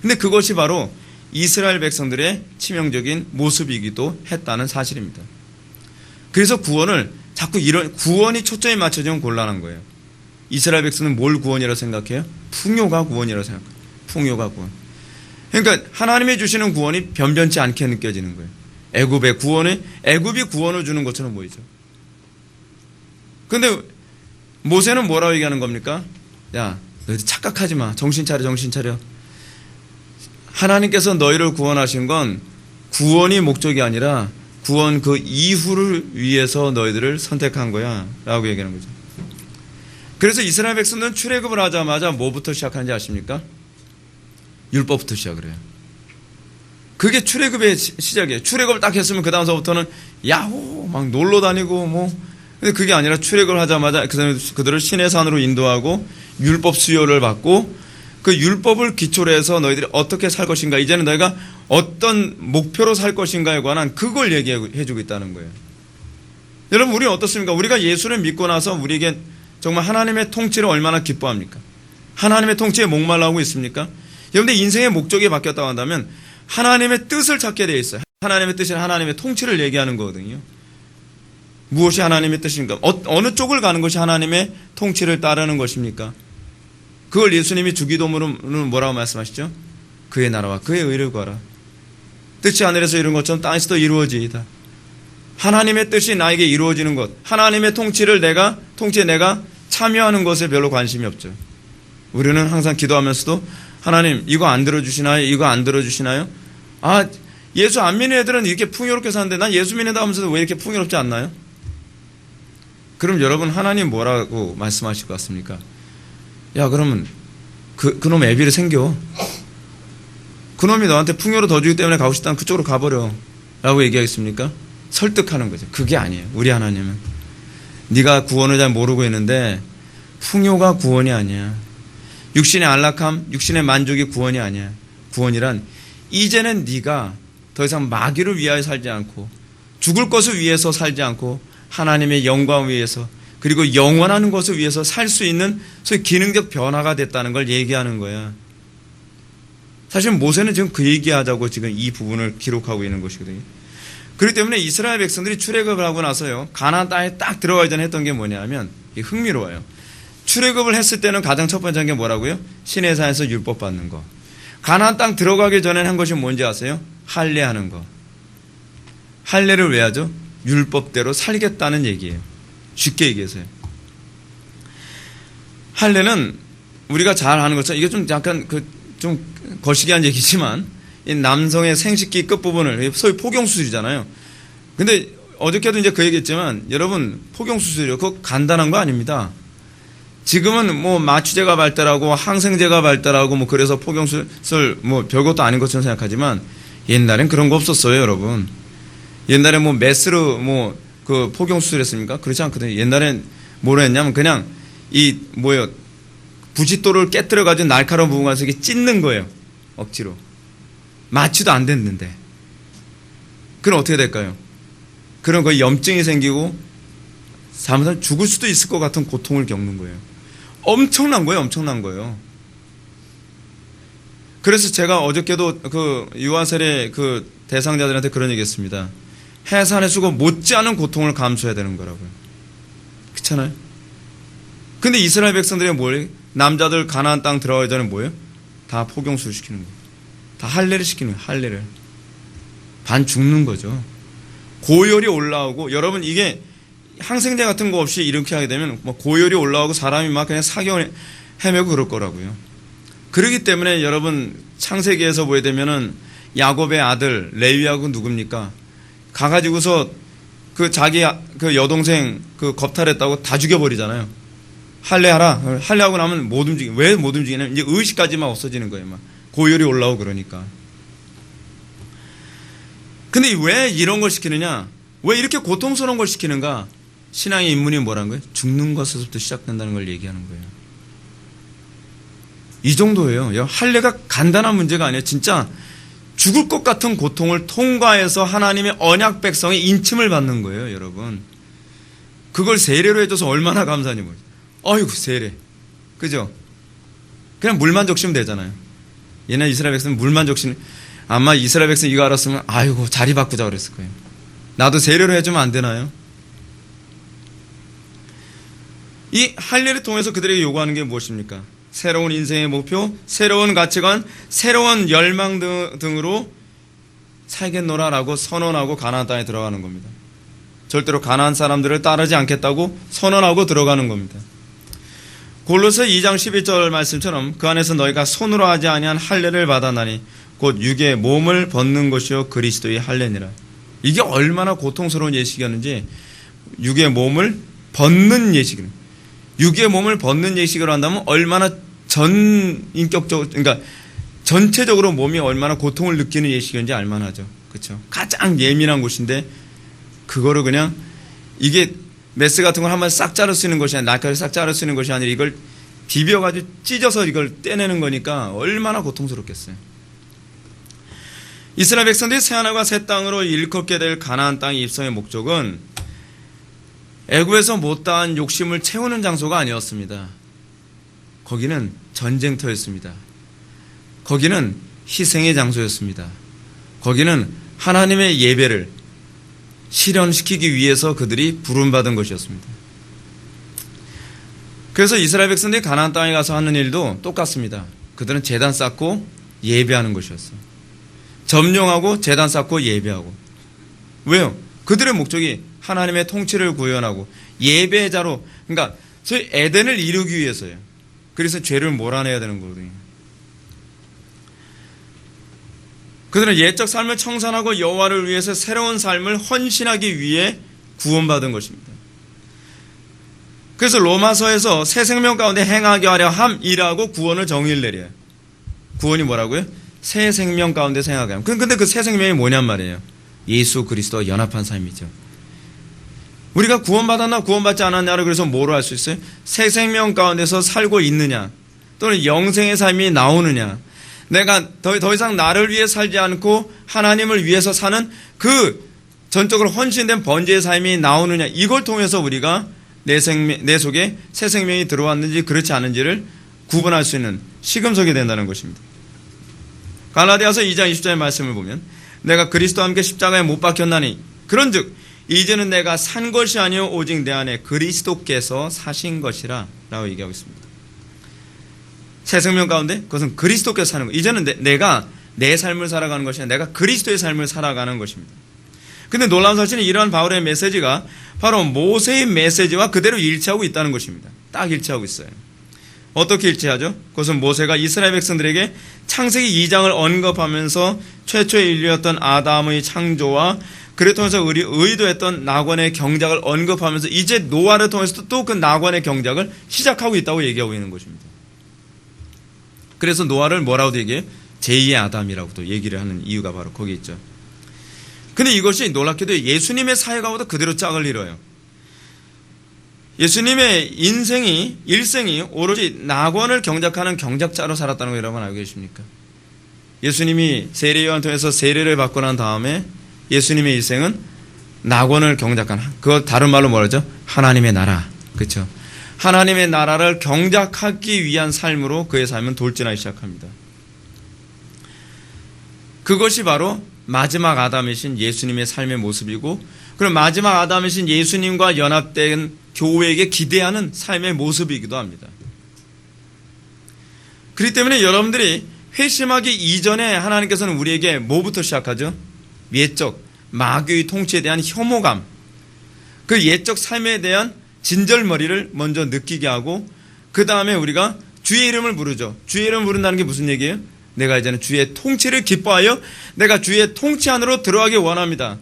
근데 그것이 바로 이스라엘 백성들의 치명적인 모습이기도 했다는 사실입니다. 그래서 구원을 자꾸 이런 구원이 초점이 맞춰지면 곤란한 거예요. 이스라엘 백성은 뭘 구원이라고 생각해요? 풍요가 구원이라고 생각해요. 풍요가 구원. 그러니까 하나님이 주시는 구원이 변변치 않게 느껴지는 거예요. 애굽이 구원을 주는 것처럼 보이죠. 그런데 모세는 뭐라고 얘기하는 겁니까? 야, 너희들 착각하지 마. 정신 차려. 하나님께서 너희를 구원하신 건 구원이 목적이 아니라 구원 그 이후를 위해서 너희들을 선택한 거야 라고 얘기하는 거죠. 그래서 이스라엘 백성들은 출애굽을 하자마자 뭐부터 시작하는지 아십니까? 율법부터 시작을 해요. 그게 출애굽의 시작이에요. 출애굽을 딱 했으면 그 다음서부터는 야호 막 놀러 다니고 뭐. 근데 그게 아니라 출애굽을 하자마자 그들을 신의 산으로 인도하고 율법 수요를 받고 그 율법을 기초로 해서 너희들이 어떻게 살 것인가, 이제는 너희가 어떤 목표로 살 것인가에 관한 그걸 얘기해주고 있다는 거예요. 여러분, 우리는 어떻습니까? 우리가 예수를 믿고 나서 우리에게 정말 하나님의 통치를 얼마나 기뻐합니까? 하나님의 통치에 목말라하고 있습니까? 여러분들 인생의 목적이 바뀌었다고 한다면 하나님의 뜻을 찾게 되어 있어요. 하나님의 뜻은 하나님의 통치를 얘기하는 거거든요. 무엇이 하나님의 뜻인가? 어느 쪽을 가는 것이 하나님의 통치를 따르는 것입니까? 그걸 예수님이 주기도문은 뭐라고 말씀하시죠? 그의 나라와 그의 의를 구하라. 뜻이 하늘에서 이룬 것처럼 땅에서도 이루어지이다. 하나님의 뜻이 나에게 이루어지는 것, 하나님의 통치에 내가 참여하는 것에 별로 관심이 없죠. 우리는 항상 기도하면서도 하나님 이거 안 들어주시나요? 이거 안 들어주시나요? 아, 예수 안 믿는 애들은 이렇게 풍요롭게 사는데 난 예수 믿는다 하면서도 왜 이렇게 풍요롭지 않나요? 그럼 여러분, 하나님 뭐라고 말씀하실 것 같습니까? 야, 그러면 그놈 애비를 생겨. 그놈이 너한테 풍요를 더 주기 때문에 가고 싶다면 그쪽으로 가버려 라고 얘기하겠습니까? 설득하는 거죠. 그게 아니에요. 우리 하나님은 네가 구원을 잘 모르고 있는데 풍요가 구원이 아니야. 육신의 안락함, 육신의 만족이 구원이 아니야. 구원이란 이제는 네가 더 이상 마귀를 위하여 살지 않고 죽을 것을 위해서 살지 않고 하나님의 영광을 위해서 그리고 영원한 것을 위해서 살 수 있는 소위 기능적 변화가 됐다는 걸 얘기하는 거야. 사실 모세는 지금 그 얘기하자고 지금 이 부분을 기록하고 있는 것이거든요. 그렇기 때문에 이스라엘 백성들이 출애굽을 하고 나서요, 가나안 땅에 딱 들어가기 전에 했던 게 뭐냐면 흥미로워요. 출애굽을 했을 때는 가장 첫 번째 한 게 뭐라고요? 신의 산에서 율법 받는 거. 가나안 땅 들어가기 전에 한 것이 뭔지 아세요? 할례하는 거. 할례를 왜 하죠? 율법대로 살겠다는 얘기예요. 쉽게 얘기해서요. 할례는 우리가 잘 아는 것처럼 이게 좀 약간 좀 거시기한 얘기지만 이 남성의 생식기 끝부분을 소위 포경수술이잖아요. 근데 어저께도 이제 그 얘기했지만 여러분, 포경수술이요, 그거 간단한 거 아닙니다. 지금은 뭐 마취제가 발달하고 항생제가 발달하고 뭐 그래서 포경수술 뭐 별것도 아닌 것처럼 생각하지만 옛날엔 그런 거 없었어요, 여러분. 옛날에 뭐 메스로 뭐 그 포경수술 했습니까? 그렇지 않거든요. 옛날엔 뭐로 했냐면 그냥 부싯돌을 깨뜨려 가지고 날카로운 부분 가서 이렇게 찢는 거예요. 억지로. 마취도 안 됐는데. 그럼 어떻게 될까요? 그럼 거의 염증이 생기고 잘못하면 죽을 수도 있을 것 같은 고통을 겪는 거예요. 엄청난 거예요. 그래서 제가 어저께도 그 유아세례 그 대상자들한테 그런 얘기 했습니다. 해산의 수고 못지않은 고통을 감수해야 되는 거라고요. 그렇잖아요? 근데 이스라엘 백성들이 뭐예요? 남자들 가나안 땅 들어가기 전에 뭐예요? 다 포경수를 시키는 거예요. 다 할례를 시키는 거예요. 할례를. 반 죽는 거죠. 고열이 올라오고, 여러분 이게 항생제 같은 거 없이 이렇게 하게 되면 뭐 고열이 올라오고 사람이 막 그냥 사경을 헤매고 그럴 거라고요. 그렇기 때문에 여러분 창세기에서 보게 되면은 야곱의 아들 레위하고 누굽니까? 가가지고서 그 자기 그 여동생 그 겁탈했다고 다 죽여버리잖아요. 할례하라. 할례하고 나면 못 움직이. 왜 못 움직이냐면 이제 의식까지만 없어지는 거예요. 막 고열이 올라오고 그러니까. 근데 왜 이런 걸 시키느냐? 왜 이렇게 고통스러운 걸 시키는가? 신앙의 입문이 뭐라는 거예요? 죽는 것에서부터 시작된다는 걸 얘기하는 거예요. 이 정도예요. 할례가 간단한 문제가 아니에요. 진짜 죽을 것 같은 고통을 통과해서 하나님의 언약 백성의 인침을 받는 거예요, 여러분. 그걸 세례로 해줘서 얼마나 감사하니 뭐죠. 어이구, 세례. 그죠? 그냥 물만 적시면 되잖아요. 옛날 이스라엘 백성은 물만 적시면, 아마 이스라엘 백성 이거 알았으면, 아이고, 자리 바꾸자 그랬을 거예요. 나도 세례로 해주면 안 되나요? 이 할례를 통해서 그들에게 요구하는 게 무엇입니까? 새로운 인생의 목표, 새로운 가치관, 새로운 열망 등으로 살겠노라라고 선언하고 가나안 땅에 들어가는 겁니다. 절대로 가나안 사람들을 따르지 않겠다고 선언하고 들어가는 겁니다. 골로새 2장 11절 말씀처럼 그 안에서 너희가 손으로 하지 아니한 할례를 받아나니 곧 육의 몸을 벗는 것이요 그리스도의 할례니라. 이게 얼마나 고통스러운 예식이었는지 육의 몸을 벗는 예식입니다. 육의 몸을 벗는 예식으로 한다면 얼마나 전인격적으로, 그러니까 전체적으로 몸이 얼마나 고통을 느끼는 예식인지 알만하죠. 그렇죠? 가장 예민한 곳인데 그거를 그냥 이게 메스 같은 걸 한번 싹 자를 수 있는 것이 아니라 날카롭게 싹 자를 수 있는 것이 아니라 이걸 비벼가지고 찢어서 이걸 떼내는 거니까 얼마나 고통스럽겠어요. 이스라엘 백성들이 새하늘과 새 땅으로 일컫게 될 가나안 땅의 입성의 목적은 애굽에서 못다한 욕심을 채우는 장소가 아니었습니다. 거기는 전쟁터였습니다. 거기는 희생의 장소였습니다. 거기는 하나님의 예배를 실현시키기 위해서 그들이 부름받은 것이었습니다. 그래서 이스라엘 백성들이 가나안 땅에 가서 하는 일도 똑같습니다. 그들은 제단 쌓고 예배하는 것이었어요. 점령하고 제단 쌓고 예배하고. 왜요? 그들의 목적이 하나님의 통치를 구현하고 예배자로, 그러니까 소위 에덴을 이루기 위해서예요. 그래서 죄를 몰아내야 되는 거거든요. 그들은 옛적 삶을 청산하고 여호와를 위해서 새로운 삶을 헌신하기 위해 구원받은 것입니다. 그래서 로마서에서 새 생명 가운데 행하게 하려 함이라고 구원을 정의를 내려요. 구원이 뭐라고요? 새 생명 가운데 행하게 함. 근데 그 새 생명이 뭐냔 말이에요. 예수 그리스도와 연합한 삶이죠. 우리가 구원받았나 구원받지 않았냐를 그래서 뭐로 알 수 있어요? 새 생명 가운데서 살고 있느냐, 또는 영생의 삶이 나오느냐, 내가 더 이상 나를 위해 살지 않고 하나님을 위해서 사는 그 전적으로 헌신된 번제의 삶이 나오느냐, 이걸 통해서 우리가 내 속에 새 생명이 들어왔는지 그렇지 않은지를 구분할 수 있는 시금석이 된다는 것입니다. 갈라디아서 2장 20절의 말씀을 보면 내가 그리스도와 함께 십자가에 못 박혔나니 그런즉 이제는 내가 산 것이 아니요 오직 내 안에 그리스도께서 사신 것이라 라고 얘기하고 있습니다. 새 생명 가운데 그것은 그리스도께서 사는 것. 이제는 내가 내 삶을 살아가는 것이 아니라 내가 그리스도의 삶을 살아가는 것입니다. 근데 놀라운 사실은 이러한 바울의 메시지가 바로 모세의 메시지와 그대로 일치하고 있다는 것입니다. 딱 일치하고 있어요. 어떻게 일치하죠? 그것은 모세가 이스라엘 백성들에게 창세기 2장을 언급하면서 최초의 인류였던 아담의 창조와 그를 통해서 의도했던 낙원의 경작을 언급하면서 이제 노아를 통해서 또 그 낙원의 경작을 시작하고 있다고 얘기하고 있는 것입니다. 그래서 노아를 뭐라고도 얘기해요? 제2의 아담이라고도 얘기를 하는 이유가 바로 거기 있죠. 근데 이것이 놀랍게도 예수님의 사역하고도 그대로 짝을 이뤄요. 예수님의 일생이 오로지 낙원을 경작하는 경작자로 살았다는 거 여러분 알고 계십니까? 예수님이 세례요한 통해서 세례를 받고 난 다음에 예수님의 일생은 낙원을 경작한, 그거 다른 말로 뭐라죠? 하나님의 나라. 그렇죠? 하나님의 나라를 경작하기 위한 삶으로 그의 삶은 돌진하기 시작합니다. 그것이 바로 마지막 아담이신 예수님의 삶의 모습이고, 그럼 마지막 아담이신 예수님과 연합된 교회에게 기대하는 삶의 모습이기도 합니다. 그렇기 때문에 여러분들이 회심하기 이전에 하나님께서는 우리에게 뭐부터 시작하죠? 옛적 마귀의 통치에 대한 혐오감, 그 옛적 삶에 대한 진절머리를 먼저 느끼게 하고 그 다음에 우리가 주의 이름을 부르죠. 주의 이름을 부른다는 게 무슨 얘기예요? 내가 이제는 주의 통치를 기뻐하여 내가 주의 통치 안으로 들어가기 원합니다.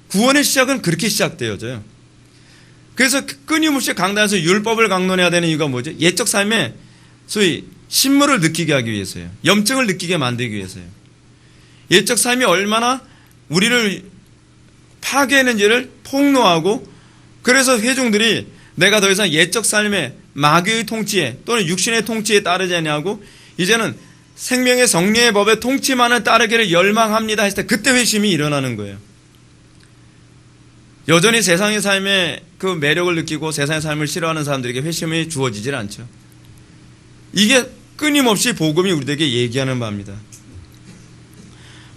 구원의 시작은 그렇게 시작되어져요. 그래서 끊임없이 강단에서 율법을 강론해야 되는 이유가 뭐죠? 옛적 삶에 소위 신물을 느끼게 하기 위해서예요. 염증을 느끼게 만들기 위해서예요. 옛적 삶이 얼마나 우리를 파괴했는지를 폭로하고, 그래서 회중들이 내가 더 이상 옛적 삶의 마귀의 통치에 또는 육신의 통치에 따르지 않냐고 이제는 생명의 성령의 법의 통치만을 따르기를 열망합니다 했을 때 그때 회심이 일어나는 거예요. 여전히 세상의 삶에 그 매력을 느끼고 세상의 삶을 싫어하는 사람들에게 회심이 주어지질 않죠. 이게 끊임없이 복음이 우리에게 얘기하는 바입니다.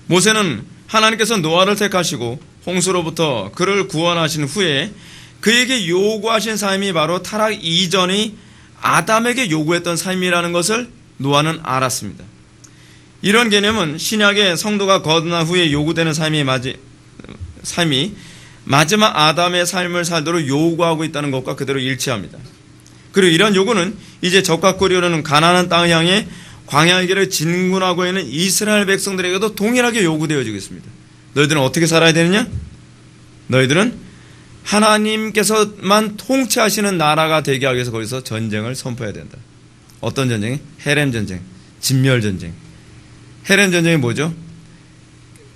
모세는 하나님께서 노아를 택하시고 홍수로부터 그를 구원하신 후에 그에게 요구하신 삶이 바로 타락 이전의 아담에게 요구했던 삶이라는 것을 노아는 알았습니다. 이런 개념은 신약의 성도가 거듭난 후에 요구되는 삶이 마지막 아담의 삶을 살도록 요구하고 있다는 것과 그대로 일치합니다. 그리고 이런 요구는 이제 적과 꿀이 흐르는 가나안 땅을 향해 광야의 길을 진군하고 있는 이스라엘 백성들에게도 동일하게 요구되어지고 있습니다. 너희들은 어떻게 살아야 되느냐? 너희들은 하나님께서만 통치하시는 나라가 되게 하기 위해서 거기서 전쟁을 선포해야 된다. 어떤 전쟁이? 헤렘 전쟁, 진멸 전쟁. 헤렘 전쟁이 뭐죠?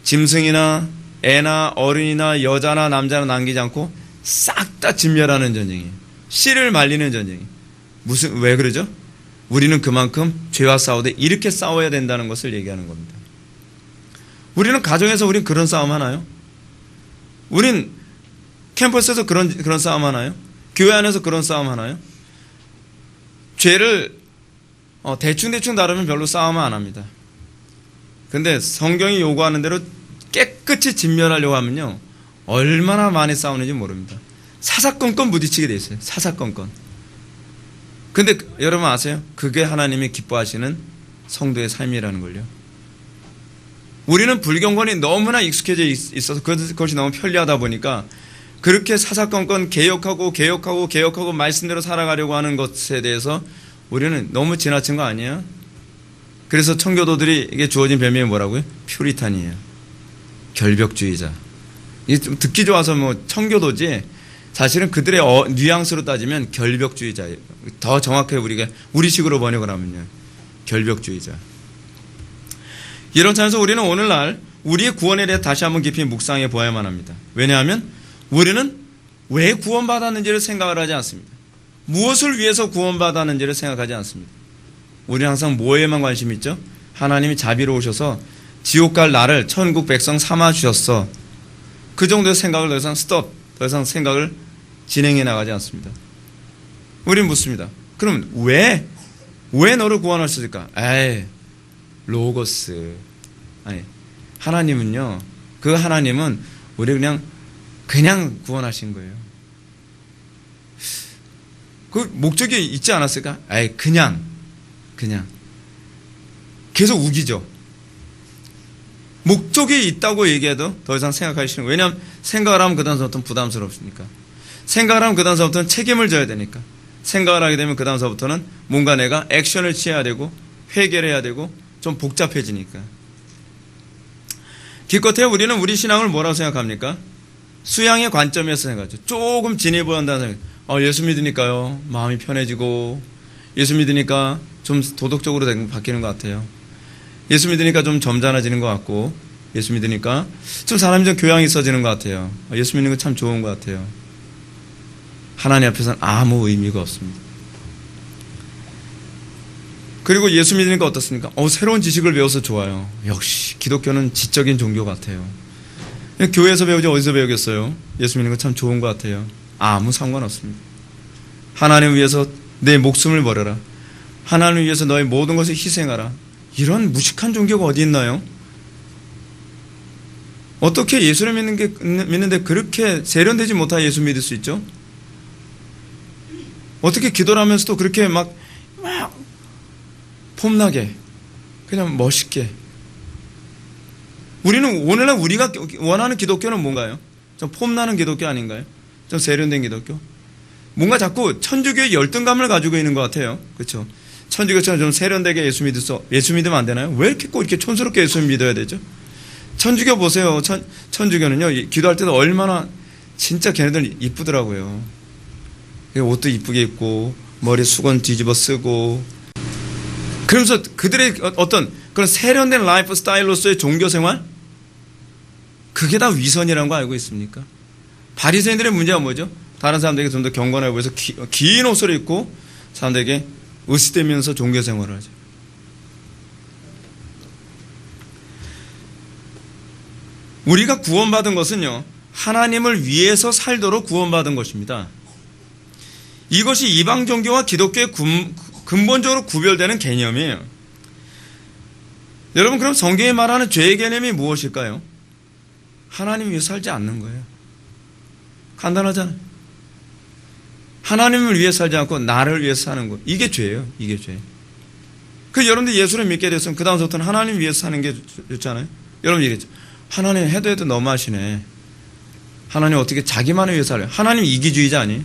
짐승이나 애나 어른이나 여자나 남자나 남기지 않고 싹 다 진멸하는 전쟁이에요. 씨를 말리는 전쟁이에요. 왜 그러죠? 우리는 그만큼 죄와 싸우되 이렇게 싸워야 된다는 것을 얘기하는 겁니다. 우리는 가정에서 우린 그런 싸움 하나요? 우린 캠퍼스에서 그런 싸움 하나요? 교회 안에서 그런 싸움 하나요? 죄를 대충 다루면 별로 싸움은 안 합니다. 근데 성경이 요구하는 대로 깨끗이 진멸하려고 하면요, 얼마나 많이 싸우는지 모릅니다. 사사건건 부딪히게 돼 있어요. 사사건건. 근데 여러분 아세요? 그게 하나님이 기뻐하시는 성도의 삶이라는 걸요. 우리는 불경건이 너무나 익숙해져 있어서 그것이 너무 편리하다 보니까 그렇게 사사건건 개혁하고 말씀대로 살아가려고 하는 것에 대해서 우리는 너무 지나친 거 아니에요? 그래서 청교도들이 주어진 별명이 뭐라고요? 퓨리탄이에요. 결벽주의자. 이게 좀 듣기 좋아서 청교도지 사실은 그들의 뉘앙스로 따지면 결벽주의자예요. 더 정확하게 우리식으로 번역을 하면요, 결벽주의자. 이런 차원에서 우리는 오늘날 우리의 구원에 대해 다시 한번 깊이 묵상해 보아야만 합니다. 왜냐하면 우리는 왜 구원받았는지를 생각을 하지 않습니다. 무엇을 위해서 구원받았는지를 생각하지 않습니다. 우리는 항상 뭐에만 관심이 있죠? 하나님이 자비로우셔서 지옥 갈 나를 천국 백성 삼아 주셨어. 그 정도의 생각을 더 이상 더 이상 생각을 진행해 나가지 않습니다. 우리는 묻습니다. 그럼 왜 너를 구원하셨을까? 로고스. 아니, 하나님은요, 그 하나님은 우리 그냥 구원하신 거예요. 그 목적이 있지 않았을까? 그냥. 계속 우기죠. 목적이 있다고 얘기해도 더 이상 생각하기 싫은 거예요. 왜냐하면 생각을 하면 그 다음서부터는 부담스럽으니까. 생각을 하면 그 다음서부터는 책임을 져야 되니까. 생각을 하게 되면 그 다음서부터는 뭔가 내가 액션을 취해야 되고 회개를 해야 되고 좀 복잡해지니까. 기껏해 우리는 우리 신앙을 뭐라고 생각합니까? 수양의 관점에서 생각하죠. 조금 진해 보인다는 생각. 예수 믿으니까요, 마음이 편해지고, 예수 믿으니까 좀 도덕적으로 바뀌는 것 같아요. 예수 믿으니까 좀 점잖아지는 것 같고, 예수 믿으니까 좀 사람이 좀 교양이 있어지는 것 같아요. 예수 믿는 건 참 좋은 것 같아요. 하나님 앞에서는 아무 의미가 없습니다. 그리고 예수 믿으니까 어떻습니까? 새로운 지식을 배워서 좋아요. 역시 기독교는 지적인 종교 같아요. 교회에서 배우지 어디서 배우겠어요? 예수 믿는 건 참 좋은 것 같아요. 아무 상관없습니다. 하나님을 위해서 내 목숨을 버려라. 하나님을 위해서 너의 모든 것을 희생하라. 이런 무식한 종교가 어디 있나요? 어떻게 예수를 믿는데 그렇게 세련되지 못한 예수 믿을 수 있죠? 어떻게 기도를 하면서도 그렇게 막 폼나게, 그냥 멋있게. 우리는 오늘날 우리가 원하는 기독교는 뭔가요? 좀 폼나는 기독교 아닌가요? 좀 세련된 기독교? 뭔가 자꾸 천주교의 열등감을 가지고 있는 것 같아요. 그렇죠? 천주교처럼 좀 세련되게 예수 믿으면 안 되나요? 왜 이렇게 꼭 이렇게 촌스럽게 예수 믿어야 되죠? 천주교 보세요. 천주교는요, 기도할 때도 얼마나 진짜 걔네들 이쁘더라고요. 옷도 이쁘게 입고, 머리 수건 뒤집어 쓰고. 그러면서 그들의 어떤 그런 세련된 라이프 스타일로서의 종교 생활? 그게 다 위선이라는 거 알고 있습니까? 바리새인들의 문제가 뭐죠? 다른 사람들에게 좀 더 경건해 보여서 긴 옷을 입고 사람들에게 으스대면서 종교 생활을 하죠. 우리가 구원받은 것은요, 하나님을 위해서 살도록 구원받은 것입니다. 이것이 이방 종교와 기독교의 근본적으로 구별되는 개념이에요. 여러분, 그럼 성경이 말하는 죄의 개념이 무엇일까요? 하나님 위해 살지 않는 거예요. 간단하잖아요. 하나님을 위해 살지 않고 나를 위해서 사는 것. 이게 죄예요. 이게 죄. 여러분들 예수를 믿게 됐으면 그 다음부터는 하나님 위해서 사는 게 좋잖아요. 여러분 얘기했죠. 하나님 해도 너무하시네. 하나님 어떻게 자기만을 위해서 살아요? 하나님 이기주의자 아니에요?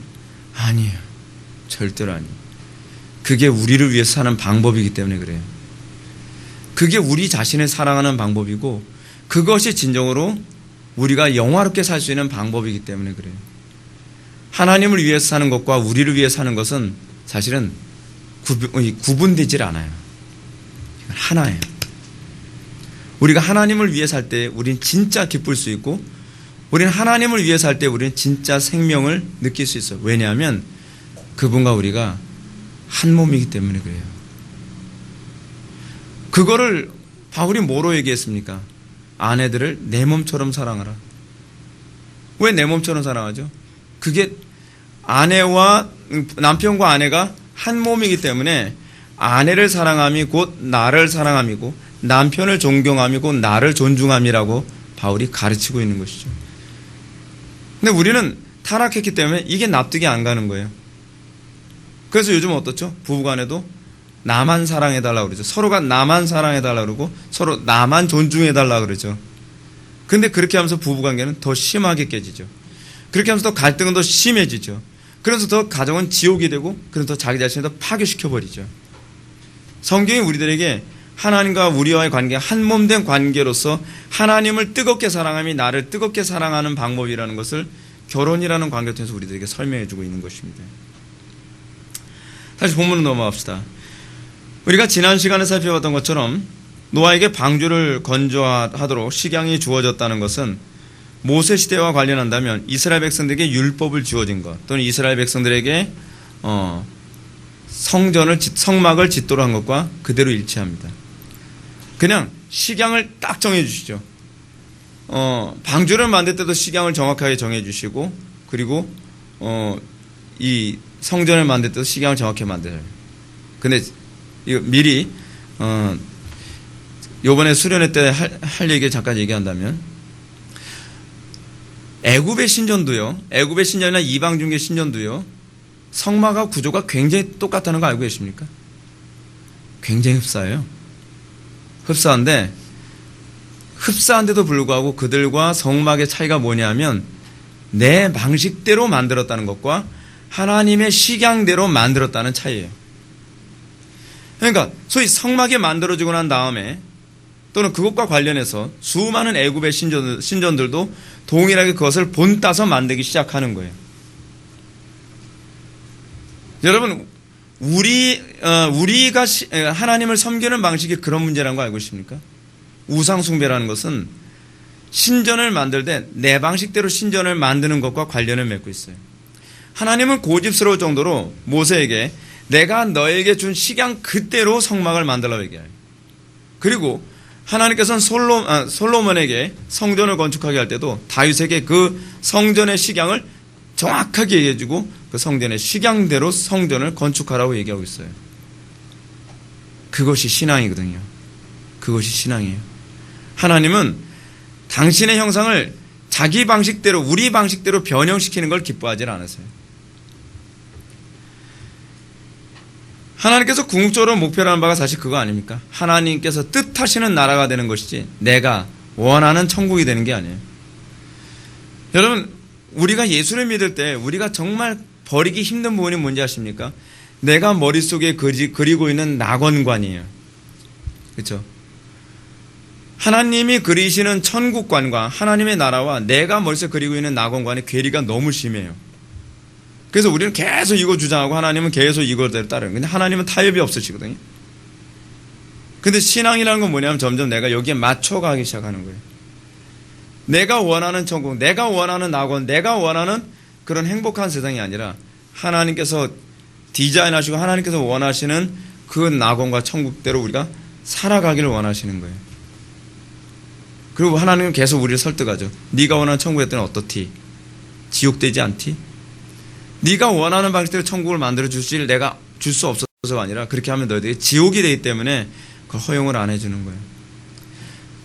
아니에요. 절대로 아니에요. 그게 우리를 위해서 사는 방법이기 때문에 그래요. 그게 우리 자신을 사랑하는 방법이고, 그것이 진정으로 우리가 영화롭게 살 수 있는 방법이기 때문에 그래요. 하나님을 위해서 사는 것과 우리를 위해 사는 것은 사실은 구분되질 않아요. 하나예요. 우리가 하나님을 위해 살 때 우리는 진짜 기쁠 수 있고, 우리는 하나님을 위해 살 때 우리는 진짜 생명을 느낄 수 있어요. 왜냐하면 그분과 우리가 한 몸이기 때문에 그래요. 그거를 바울이 뭐로 얘기했습니까? 아내들을 내 몸처럼 사랑하라. 왜 내 몸처럼 사랑하죠? 그게 남편과 아내가 한 몸이기 때문에 아내를 사랑함이 곧 나를 사랑함이고, 남편을 존경함이 곧 나를 존중함이라고 바울이 가르치고 있는 것이죠. 근데 우리는 타락했기 때문에 이게 납득이 안 가는 거예요. 그래서 요즘 어떻죠? 부부간에도 나만 사랑해달라고 그러죠. 서로가 나만 사랑해달라고 그러고 서로 나만 존중해달라고 그러죠. 근데 그렇게 하면서 부부관계는 더 심하게 깨지죠. 그렇게 하면서 더 갈등은 더 심해지죠. 그래서 더 가정은 지옥이 되고, 그래서 더 자기 자신을 더 파괴시켜버리죠. 성경이 우리들에게 하나님과 우리와의 관계, 한 몸된 관계로서 하나님을 뜨겁게 사랑함이 나를 뜨겁게 사랑하는 방법이라는 것을 결혼이라는 관계를 통해서 우리들에게 설명해주고 있는 것입니다. 다시 본문으로 넘어갑시다. 우리가 지난 시간에 살펴봤던 것처럼 노아에게 방주를 건조하도록 식양이 주어졌다는 것은 모세 시대와 관련한다면 이스라엘 백성들에게 율법을 주어진 것, 또는 이스라엘 백성들에게 성막을 짓도록 한 것과 그대로 일치합니다. 그냥 식양을 딱 정해주시죠. 방주를 만들 때도 식양을 정확하게 정해주시고, 그리고 이 성전을 만들 때도 식양을 정확히 만들어요. 근데 이거 미리 요번에 수련회 때 할 얘기 잠깐 얘기한다면, 애굽의 신전도요, 애굽의 신전이나 이방 중계 신전도요, 성막과 구조가 굉장히 똑같다는 거 알고 계십니까? 굉장히 흡사해요. 흡사한데, 흡사한데도 불구하고 그들과 성막의 차이가 뭐냐면 내 방식대로 만들었다는 것과 하나님의 식양대로 만들었다는 차이예요. 그러니까 소위 성막이 만들어지고 난 다음에, 또는 그것과 관련해서 수많은 애굽의 신전들도 동일하게 그것을 본따서 만들기 시작하는 거예요. 여러분, 우리가 하나님을 섬기는 방식이 그런 문제라는 거 알고 있습니까? 우상숭배라는 것은 신전을 만들 때 내 방식대로 신전을 만드는 것과 관련을 맺고 있어요. 하나님은 고집스러울 정도로 모세에게 내가 너에게 준 식양 그대로 성막을 만들라고 얘기해요. 그리고 하나님께서는 솔로몬에게 성전을 건축하게 할 때도 다윗에게 그 성전의 식양을 정확하게 얘기해주고 그 성전의 식양대로 성전을 건축하라고 얘기하고 있어요. 그것이 신앙이거든요. 그것이 신앙이에요. 하나님은 당신의 형상을 자기 방식대로, 우리 방식대로 변형시키는 걸 기뻐하지 않으세요. 하나님께서 궁극적으로 목표로 하는 바가 사실 그거 아닙니까? 하나님께서 뜻하시는 나라가 되는 것이지 내가 원하는 천국이 되는 게 아니에요. 여러분, 우리가 예수를 믿을 때 우리가 정말 버리기 힘든 부분이 뭔지 아십니까? 내가 머릿속에 그리고 있는 낙원관이에요. 그렇죠? 하나님이 그리시는 천국관과 하나님의 나라와 내가 머릿속에 그리고 있는 낙원관의 괴리가 너무 심해요. 그래서 우리는 계속 이거 주장하고 하나님은 계속 이거대로 따르는. 근데 하나님은 타협이 없으시거든요. 근데 신앙이라는 건 뭐냐면 점점 내가 여기에 맞춰가기 시작하는 거예요. 내가 원하는 천국, 내가 원하는 낙원, 내가 원하는 그런 행복한 세상이 아니라 하나님께서 디자인하시고 하나님께서 원하시는 그 낙원과 천국대로 우리가 살아가기를 원하시는 거예요. 그리고 하나님은 계속 우리를 설득하죠. 네가 원하는 천국이었더니 어떻디? 지옥되지 않디? 네가 원하는 방식대로 천국을 만들어 주실 내가 줄 수 없어서가 아니라 그렇게 하면 너희들이 지옥이 되기 때문에 그걸 허용을 안 해주는 거예요.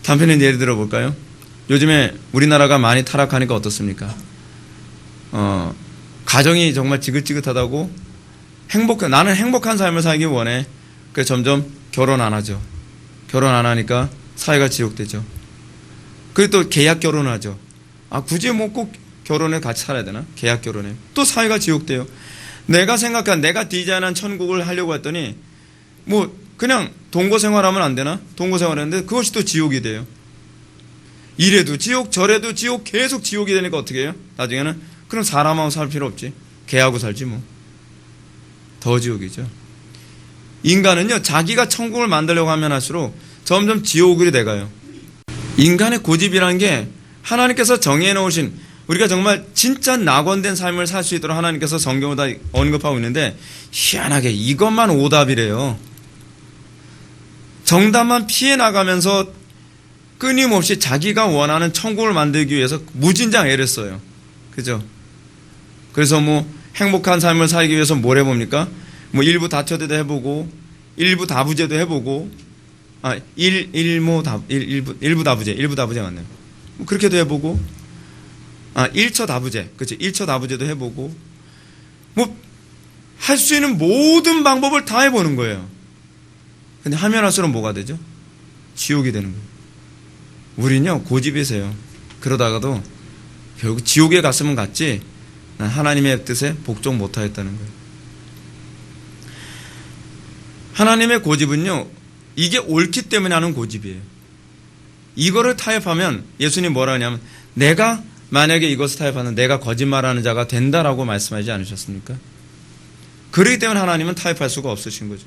단편의 예를 들어볼까요? 요즘에 우리나라가 많이 타락하니까 어떻습니까? 가정이 정말 지긋지긋하다고 나는 행복한 삶을 살기 원해. 그래서 점점 결혼 안 하죠. 결혼 안 하니까 사회가 지옥되죠. 그리고 또 계약 결혼하죠. 굳이 뭐 꼭 결혼에 같이 살아야 되나? 계약 결혼에. 또 사회가 지옥돼요. 내가 생각한, 내가 디자인한 천국을 하려고 했더니 뭐 그냥 동거 생활하면 안 되나? 동거 생활했는데 그것이 또 지옥이 돼요. 이래도 지옥, 저래도 지옥, 계속 지옥이 되니까 어떻게 해요? 나중에는 그럼 사람하고 살 필요 없지. 개하고 살지 뭐. 더 지옥이죠. 인간은요, 자기가 천국을 만들려고 하면 할수록 점점 지옥으로 돼가요. 인간의 고집이라는 게 하나님께서 정해 놓으신, 우리가 정말 진짜 낙원된 삶을 살 수 있도록 하나님께서 성경을 다 언급하고 있는데 희한하게 이것만 오답이래요. 정답만 피해 나가면서 끊임없이 자기가 원하는 천국을 만들기 위해서 무진장 애를 써요. 그죠? 그래서 뭐 행복한 삶을 살기 위해서 뭘 해봅니까? 뭐 일부 다처제도 해보고, 일부 다부제도 해보고, 일부 다부제 맞네요. 뭐 그렇게도 해보고, 일처 다부제, 그치? 일처 다부제도 해보고, 뭐 할 수 있는 모든 방법을 다 해보는 거예요. 근데 하면 할수록 뭐가 되죠? 지옥이 되는 거예요. 우리는요, 고집이세요. 그러다가도 결국 지옥에 갔으면 갔지, 난 하나님의 뜻에 복종 못하겠다는 거예요. 하나님의 고집은요, 이게 옳기 때문에 하는 고집이에요. 이거를 타협하면 예수님 뭐라 하냐면, 내가 만약에 이것을 타협하는 내가 거짓말하는 자가 된다라고 말씀하지 않으셨습니까? 그렇기 때문에 하나님은 타협할 수가 없으신 거죠.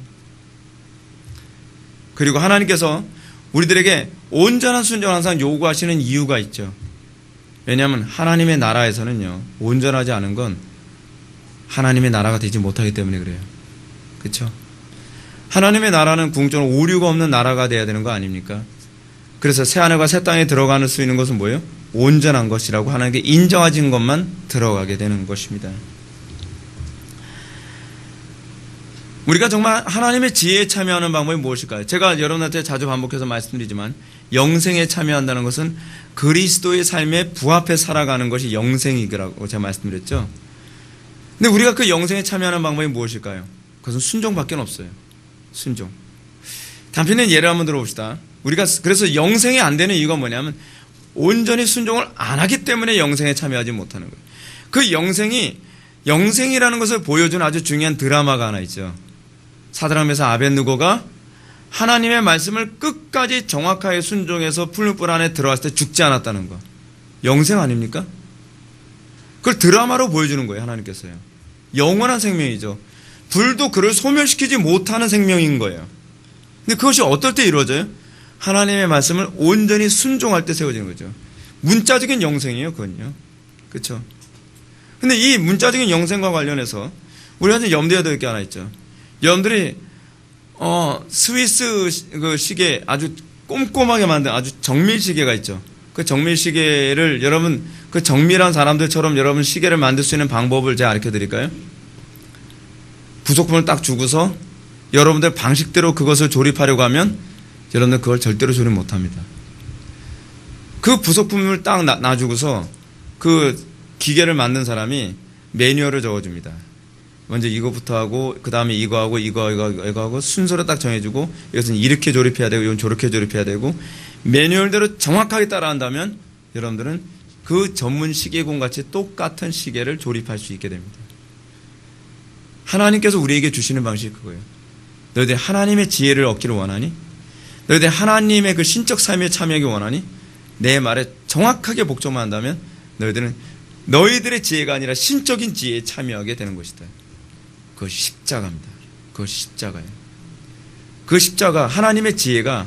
그리고 하나님께서 우리들에게 온전한 순종을 항상 요구하시는 이유가 있죠. 왜냐하면 하나님의 나라에서는요, 온전하지 않은 건 하나님의 나라가 되지 못하기 때문에 그래요. 그렇죠? 하나님의 나라는 궁극적으로 오류가 없는 나라가 돼야 되는 거 아닙니까? 그래서 새하늘과 새 땅에 들어갈 수 있는 것은 뭐예요? 온전한 것이라고 하나님께 인정하신 것만 들어가게 되는 것입니다. 우리가 정말 하나님의 지혜에 참여하는 방법이 무엇일까요? 제가 여러분한테 자주 반복해서 말씀드리지만 영생에 참여한다는 것은 그리스도의 삶에 부합해 살아가는 것이 영생이라고 제가 말씀드렸죠. 근데 우리가 그 영생에 참여하는 방법이 무엇일까요? 그것은 순종밖에 없어요. 순종. 단편의 예를 한번 들어봅시다. 우리가 그래서 영생이 안 되는 이유가 뭐냐면 온전히 순종을 안 하기 때문에 영생에 참여하지 못하는 거예요. 그 영생이라는 것을 보여주는 아주 중요한 드라마가 하나 있죠. 사드락메사 아벳느고가 하나님의 말씀을 끝까지 정확하게 순종해서 풀무불 안에 들어갔을 때 죽지 않았다는 거. 영생 아닙니까? 그걸 드라마로 보여주는 거예요, 하나님께서요. 영원한 생명이죠. 불도 그를 소멸시키지 못하는 생명인 거예요. 근데 그것이 어떨 때 이루어져요? 하나님의 말씀을 온전히 순종할 때 세워지는 거죠. 문자적인 영생이에요, 그건요. 그렇죠? 근데 이 문자적인 영생과 관련해서 우리가 좀 염두에 둘 게 하나 있죠. 여러분들이 스위스 그 시계 아주 꼼꼼하게 만든 아주 정밀 시계가 있죠. 그 정밀 시계를 여러분 그 정밀한 사람들처럼 여러분 시계를 만들 수 있는 방법을 제가 가르쳐 드릴까요? 부속품을 딱 주고서 여러분들 방식대로 그것을 조립하려고 하면 여러분들 그걸 절대로 조립 못합니다. 그 부속품을 딱 놔주고서 그 기계를 만든 사람이 매뉴얼을 적어줍니다. 먼저 이거부터 하고 그 다음에 이거 하고 이거 하고 순서를 딱 정해주고 이것은 이렇게 조립해야 되고 이건 저렇게 조립해야 되고 매뉴얼대로 정확하게 따라한다면 여러분들은 그 전문 시계공 같이 똑같은 시계를 조립할 수 있게 됩니다. 하나님께서 우리에게 주시는 방식이 그거예요. 너희들 하나님의 지혜를 얻기를 원하니? 너희들 하나님의 그 신적 삶에 참여하기 원하니? 내 말에 정확하게 복종만 한다면 너희들은 너희들의 지혜가 아니라 신적인 지혜에 참여하게 되는 것이다. 그것이 십자가입니다. 그것이 십자가예요. 그 십자가, 하나님의 지혜가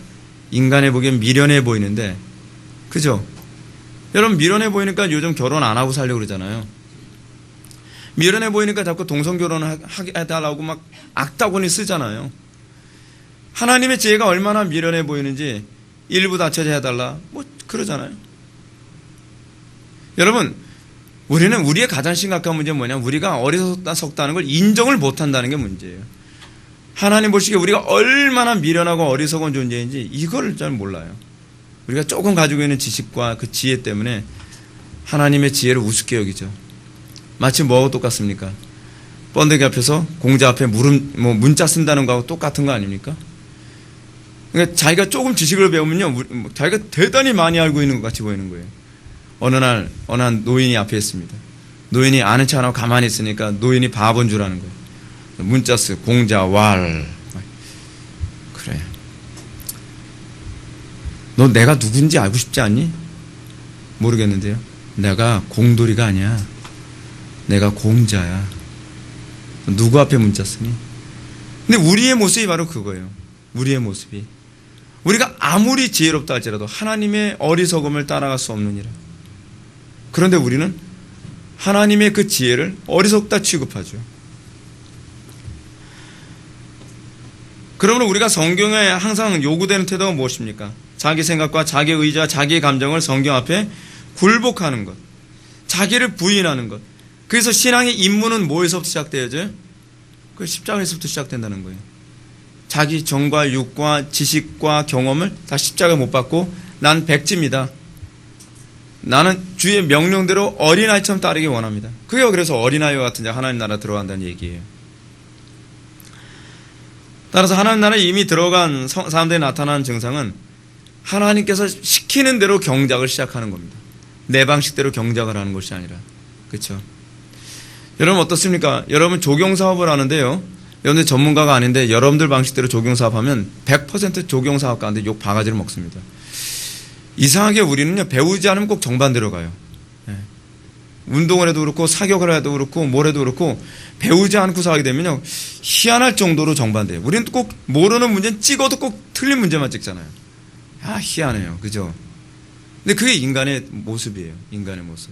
인간에 보기엔 미련해 보이는데, 그죠? 여러분, 미련해 보이니까 요즘 결혼 안 하고 살려고 그러잖아요. 미련해 보이니까 자꾸 동성결혼을 해달라고 막 악다구니 쓰잖아요. 하나님의 지혜가 얼마나 미련해 보이는지 일부 다처제 해달라 뭐 그러잖아요. 여러분, 우리는 우리의 가장 심각한 문제는 뭐냐? 우리가 어리석다는 걸 인정을 못한다는 게 문제예요. 하나님 보시기에 우리가 얼마나 미련하고 어리석은 존재인지 이걸 잘 몰라요. 우리가 조금 가지고 있는 지식과 그 지혜 때문에 하나님의 지혜를 우습게 여기죠. 마치 뭐하고 똑같습니까? 번데기 앞에서 공자 앞에 문자 쓴다는 거하고 똑같은 거 아닙니까? 그러니까 자기가 조금 지식을 배우면요, 자기가 대단히 많이 알고 있는 것 같이 보이는 거예요. 어느 한 노인이 앞에 있습니다. 노인이 아는 척 안 하고 가만히 있으니까 노인이 바본 줄 아는 거예요. 문자 쓰, 공자, 왈. 그래. 너 내가 누군지 알고 싶지 않니? 모르겠는데요. 내가 공돌이가 아니야. 내가 공자야. 누구 앞에 문자 쓰니? 근데 우리의 모습이 바로 그거예요. 우리의 모습이. 우리가 아무리 지혜롭다 할지라도 하나님의 어리석음을 따라갈 수 없느니라. 그런데 우리는 하나님의 그 지혜를 어리석다 취급하죠. 그러면 우리가 성경에 항상 요구되는 태도가 무엇입니까? 자기 생각과 자기 의지와 자기의 감정을 성경 앞에 굴복하는 것, 자기를 부인하는 것. 그래서 신앙의 임무는 뭐에서부터 시작되어져요? 그 십자가에서부터 시작된다는 거예요. 자기 정과 육과 지식과 경험을 다 십자가에 못 박고 난 백지입니다. 나는 주의 명령대로 어린아이처럼 따르기 원합니다. 그게 그래서 어린아이와 같은 자 하나님 나라 들어간다는 얘기예요. 따라서 하나님 나라에 이미 들어간 사람들이 나타나는 증상은 하나님께서 시키는 대로 경작을 시작하는 겁니다. 내 방식대로 경작을 하는 것이 아니라. 그렇죠? 여러분 어떻습니까? 여러분 조경사업을 하는데요, 여러분들 전문가가 아닌데 여러분들 방식대로 조경사업하면 100% 조경사업 가운데 욕 바가지를 먹습니다. 이상하게 우리는요, 배우지 않으면 꼭 정반대로 가요. 운동을 해도 그렇고 사격을 해도 그렇고 뭘 해도 그렇고 배우지 않고서 하게 되면요, 희한할 정도로 정반대예요. 우리는 꼭 모르는 문제는 찍어도 꼭 틀린 문제만 찍잖아요. 아, 희한해요. 그죠? 근데 그게 인간의 모습이에요. 인간의 모습.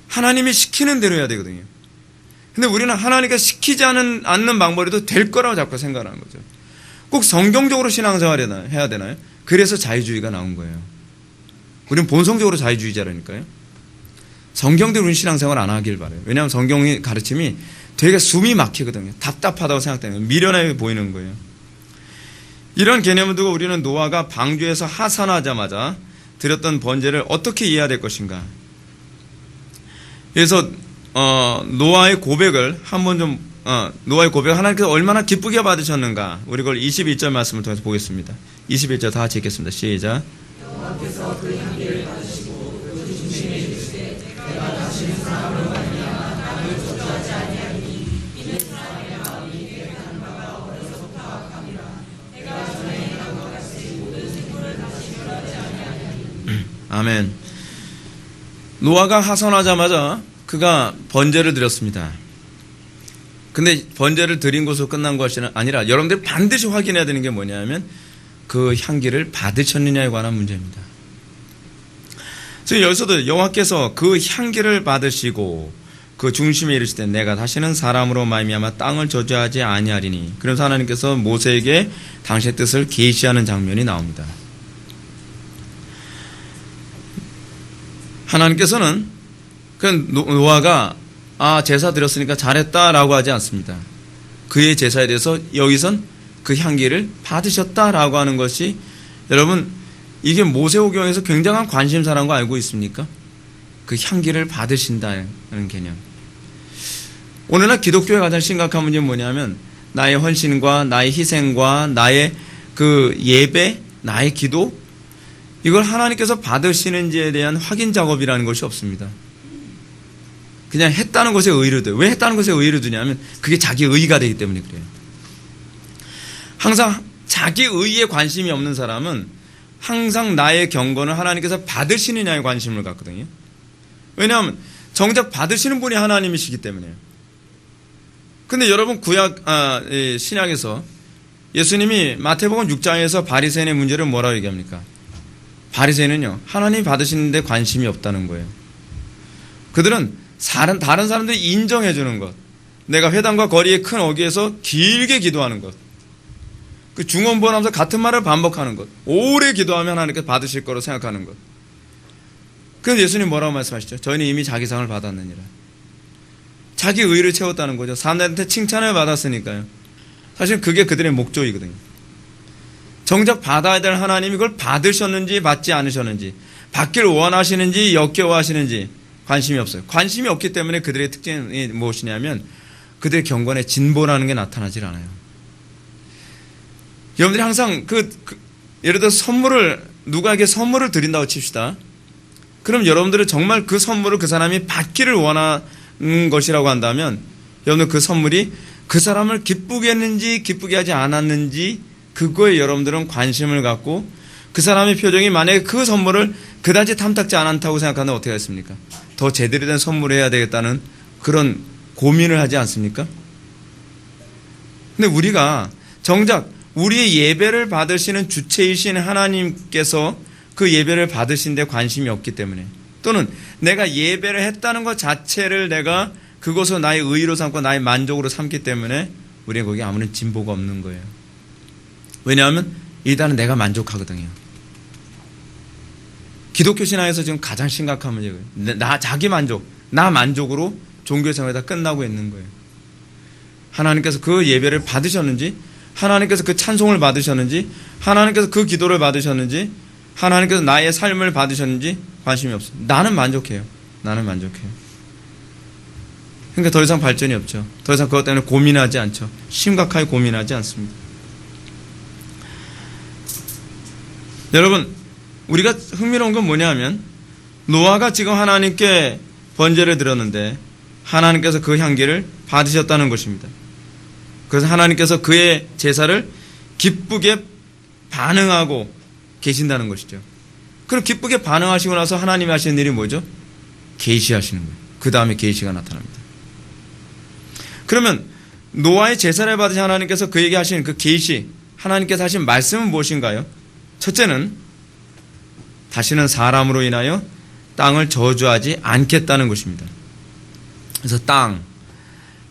하나님이 시키는 대로 해야 되거든요. 근데 우리는 하나님께서 시키지 않는 방법으로도 될 거라고 자꾸 생각하는 거죠. 꼭 성경적으로 신앙생활을 해야 되나요? 그래서 자유주의가 나온 거예요. 우리는 본성적으로 자유주의자라니까요. 성경대로 우리는 신앙생활 안 하길 바라요. 왜냐하면 성경의 가르침이 되게 숨이 막히거든요. 답답하다고 생각되는, 미련하게 보이는 거예요. 이런 개념을 두고 우리는 노아가 방주에서 하산하자마자 드렸던 번제를 어떻게 이해해야 될 것인가. 그래서 노아의 고백을 한번 좀 노아의 고백을 하나님께서 얼마나 기쁘게 받으셨는가, 우리 그걸 21절 말씀을 통해서 보겠습니다. 21절 다 같이 읽겠습니다. 시작. 여호와께서 그 향기를 받으시고 그 중심에 이르시되 내가 다시는 사람으로 말미암아 나를 저주하지 아니하리니 이는 사람의 마음이 계획하는 바가 어려서부터 악함이라. 내가 전에 행한 것 같이 모든 생물을 다시 멸하지 아니하리니. 아멘. 노아가 하산하자마자 그가 번제를 드렸습니다. 근데 번제를 드린 것으로 끝난 것이 아니라 여러분들이 반드시 확인해야 되는 게 뭐냐면 그 향기를 받으셨느냐에 관한 문제입니다. 지금 여기서도 여호와께서 그 향기를 받으시고 그 중심에 이르실 때 내가 다시는 사람으로 말미암아 땅을 저주하지 아니하리니. 그래서 하나님께서 모세에게 당신의 뜻을 계시하는 장면이 나옵니다. 하나님께서는 그 노아가 제사 드렸으니까 잘했다라고 하지 않습니다. 그의 제사에 대해서 여기선 그 향기를 받으셨다라고 하는 것이, 여러분 이게 모세오경에서 굉장한 관심사라는 거 알고 있습니까? 그 향기를 받으신다는 개념. 오늘날 기독교의 가장 심각한 문제는 뭐냐면 나의 헌신과 나의 희생과 나의 그 예배, 나의 기도, 이걸 하나님께서 받으시는지에 대한 확인 작업이라는 것이 없습니다. 그냥 했다는 것에 의의를 둬요. 왜 했다는 것에 의의를 두냐면 그게 자기 의의가 되기 때문에 그래요. 항상 자기 의의에 관심이 없는 사람은 항상 나의 경건을 하나님께서 받으시느냐에 관심을 갖거든요. 왜냐하면 정작 받으시는 분이 하나님이시기 때문에요. 근데 여러분 신약에서 예수님이 마태복음 6장에서 바리새인의 문제를 뭐라고 얘기합니까? 바리새인은요, 하나님이 받으시는데 관심이 없다는 거예요. 그들은 다른 사람들이 인정해 주는 것, 내가 회당과 거리의 큰 어귀에서 길게 기도하는 것, 그 중언부언하면서 같은 말을 반복하는 것, 오래 기도하면 하나님께서 받으실 거로 생각하는 것. 그런데 예수님 뭐라고 말씀하시죠? 저희는 이미 자기 상을 받았느니라. 자기 의의를 채웠다는 거죠. 사람들한테 칭찬을 받았으니까요. 사실 그게 그들의 목적이거든요. 정작 받아야 될 하나님이 그걸 받으셨는지 받지 않으셨는지, 받길 원하시는지 역겨워하시는지 관심이 없어요. 관심이 없기 때문에 그들의 특징이 무엇이냐면 그들의 경건의 진보라는 게 나타나질 않아요. 여러분들이 항상 예를 들어 누구에게 선물을 드린다고 칩시다. 그럼 여러분들은 정말 그 선물을 그 사람이 받기를 원하는 것이라고 한다면 여러분들 그 선물이 그 사람을 기쁘게 했는지 기쁘게 하지 않았는지 그거에 여러분들은 관심을 갖고 그 사람의 표정이 만약에 그 선물을 그다지 탐탁지 않다고 생각하면 어떻게 하겠습니까? 더 제대로 된 선물을 해야 되겠다는 그런 고민을 하지 않습니까? 근데 우리가 정작 우리의 예배를 받으시는 주체이신 하나님께서 그 예배를 받으신 데 관심이 없기 때문에, 또는 내가 예배를 했다는 것 자체를 내가 그것을 나의 의의로 삼고 나의 만족으로 삼기 때문에 우리는 거기에 아무런 진보가 없는 거예요. 왜냐하면 일단은 내가 만족하거든요. 기독교 신앙에서 지금 가장 심각한 문제예요. 자기 만족, 나 만족으로 종교 생활이 다 끝나고 있는 거예요. 하나님께서 그 예배를 받으셨는지, 하나님께서 그 찬송을 받으셨는지, 하나님께서 그 기도를 받으셨는지, 하나님께서 나의 삶을 받으셨는지 관심이 없어요. 나는 만족해요. 나는 만족해요. 그러니까 더 이상 발전이 없죠. 더 이상 그것 때문에 고민하지 않죠. 심각하게 고민하지 않습니다. 여러분, 우리가 흥미로운 건 뭐냐면 노아가 지금 하나님께 번제를 드렸는데 하나님께서 그 향기를 받으셨다는 것입니다. 그래서 하나님께서 그의 제사를 기쁘게 반응하고 계신다는 것이죠. 그럼 기쁘게 반응하시고 나서 하나님이 하시는 일이 뭐죠? 계시하시는 거예요. 그 다음에 계시가 나타납니다. 그러면 노아의 제사를 받으신 하나님께서 그에게 하신 그 계시, 하나님께서 하신 말씀은 무엇인가요? 첫째는 다시는 사람으로 인하여 땅을 저주하지 않겠다는 것입니다. 그래서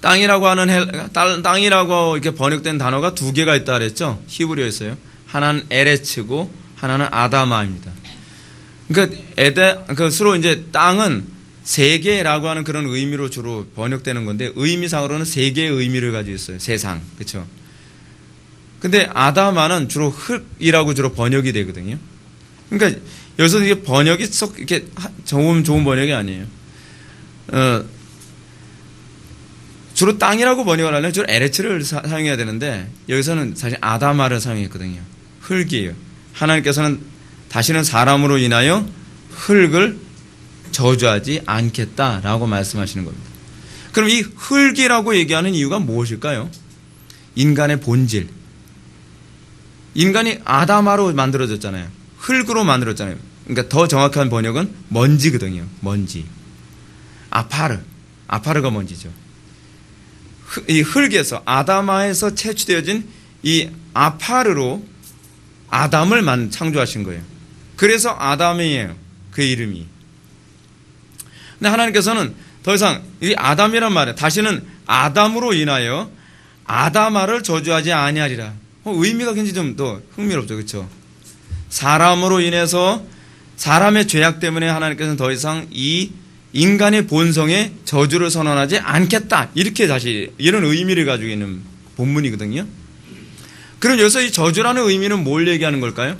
땅이라고 하는 땅이라고 이렇게 번역된 단어가 두 개가 있다 그랬죠. 히브리어에서요. 하나는 에레츠고 하나는 아다마입니다. 그러니까 서로 이제 땅은 세계라고 하는 그런 의미로 주로 번역되는 건데 의미상으로는 세 개의 의미를 가지고 있어요. 세상, 그렇죠? 근데 아다마는 주로 흙이라고 주로 번역이 되거든요. 그러니까 여기서 이게 번역이 썩 이렇게 좋은 번역이 아니에요. 주로 땅이라고 번역을 하려면 주로 에레츠를 사용해야 되는데 여기서는 사실 아다마를 사용했거든요. 흙이에요. 하나님께서는 다시는 사람으로 인하여 흙을 저주하지 않겠다라고 말씀하시는 겁니다. 그럼 이 흙이라고 얘기하는 이유가 무엇일까요? 인간의 본질. 인간이 아다마로 만들어졌잖아요. 흙으로 만들어졌잖아요. 그러니까 더 정확한 번역은 먼지거든요. 먼지. 아파르가 먼지죠. 이 흙에서 아다마에서 채취되어진 이 아파르로 아담을 창조하신 거예요. 그래서 아담이에요. 그의 이름이. 근데 하나님께서는 더 이상 이 아담이란 말에 다시는 아담으로 인하여 아다마를 저주하지 아니하리라. 의미가 굉장히 좀 더 흥미롭죠. 그렇죠? 사람으로 인해서 사람의 죄악 때문에 하나님께서는 더 이상 이 인간의 본성에 저주를 선언하지 않겠다. 이렇게 다시 이런 의미를 가지고 있는 본문이거든요. 그럼 여기서 이 저주라는 의미는 뭘 얘기하는 걸까요?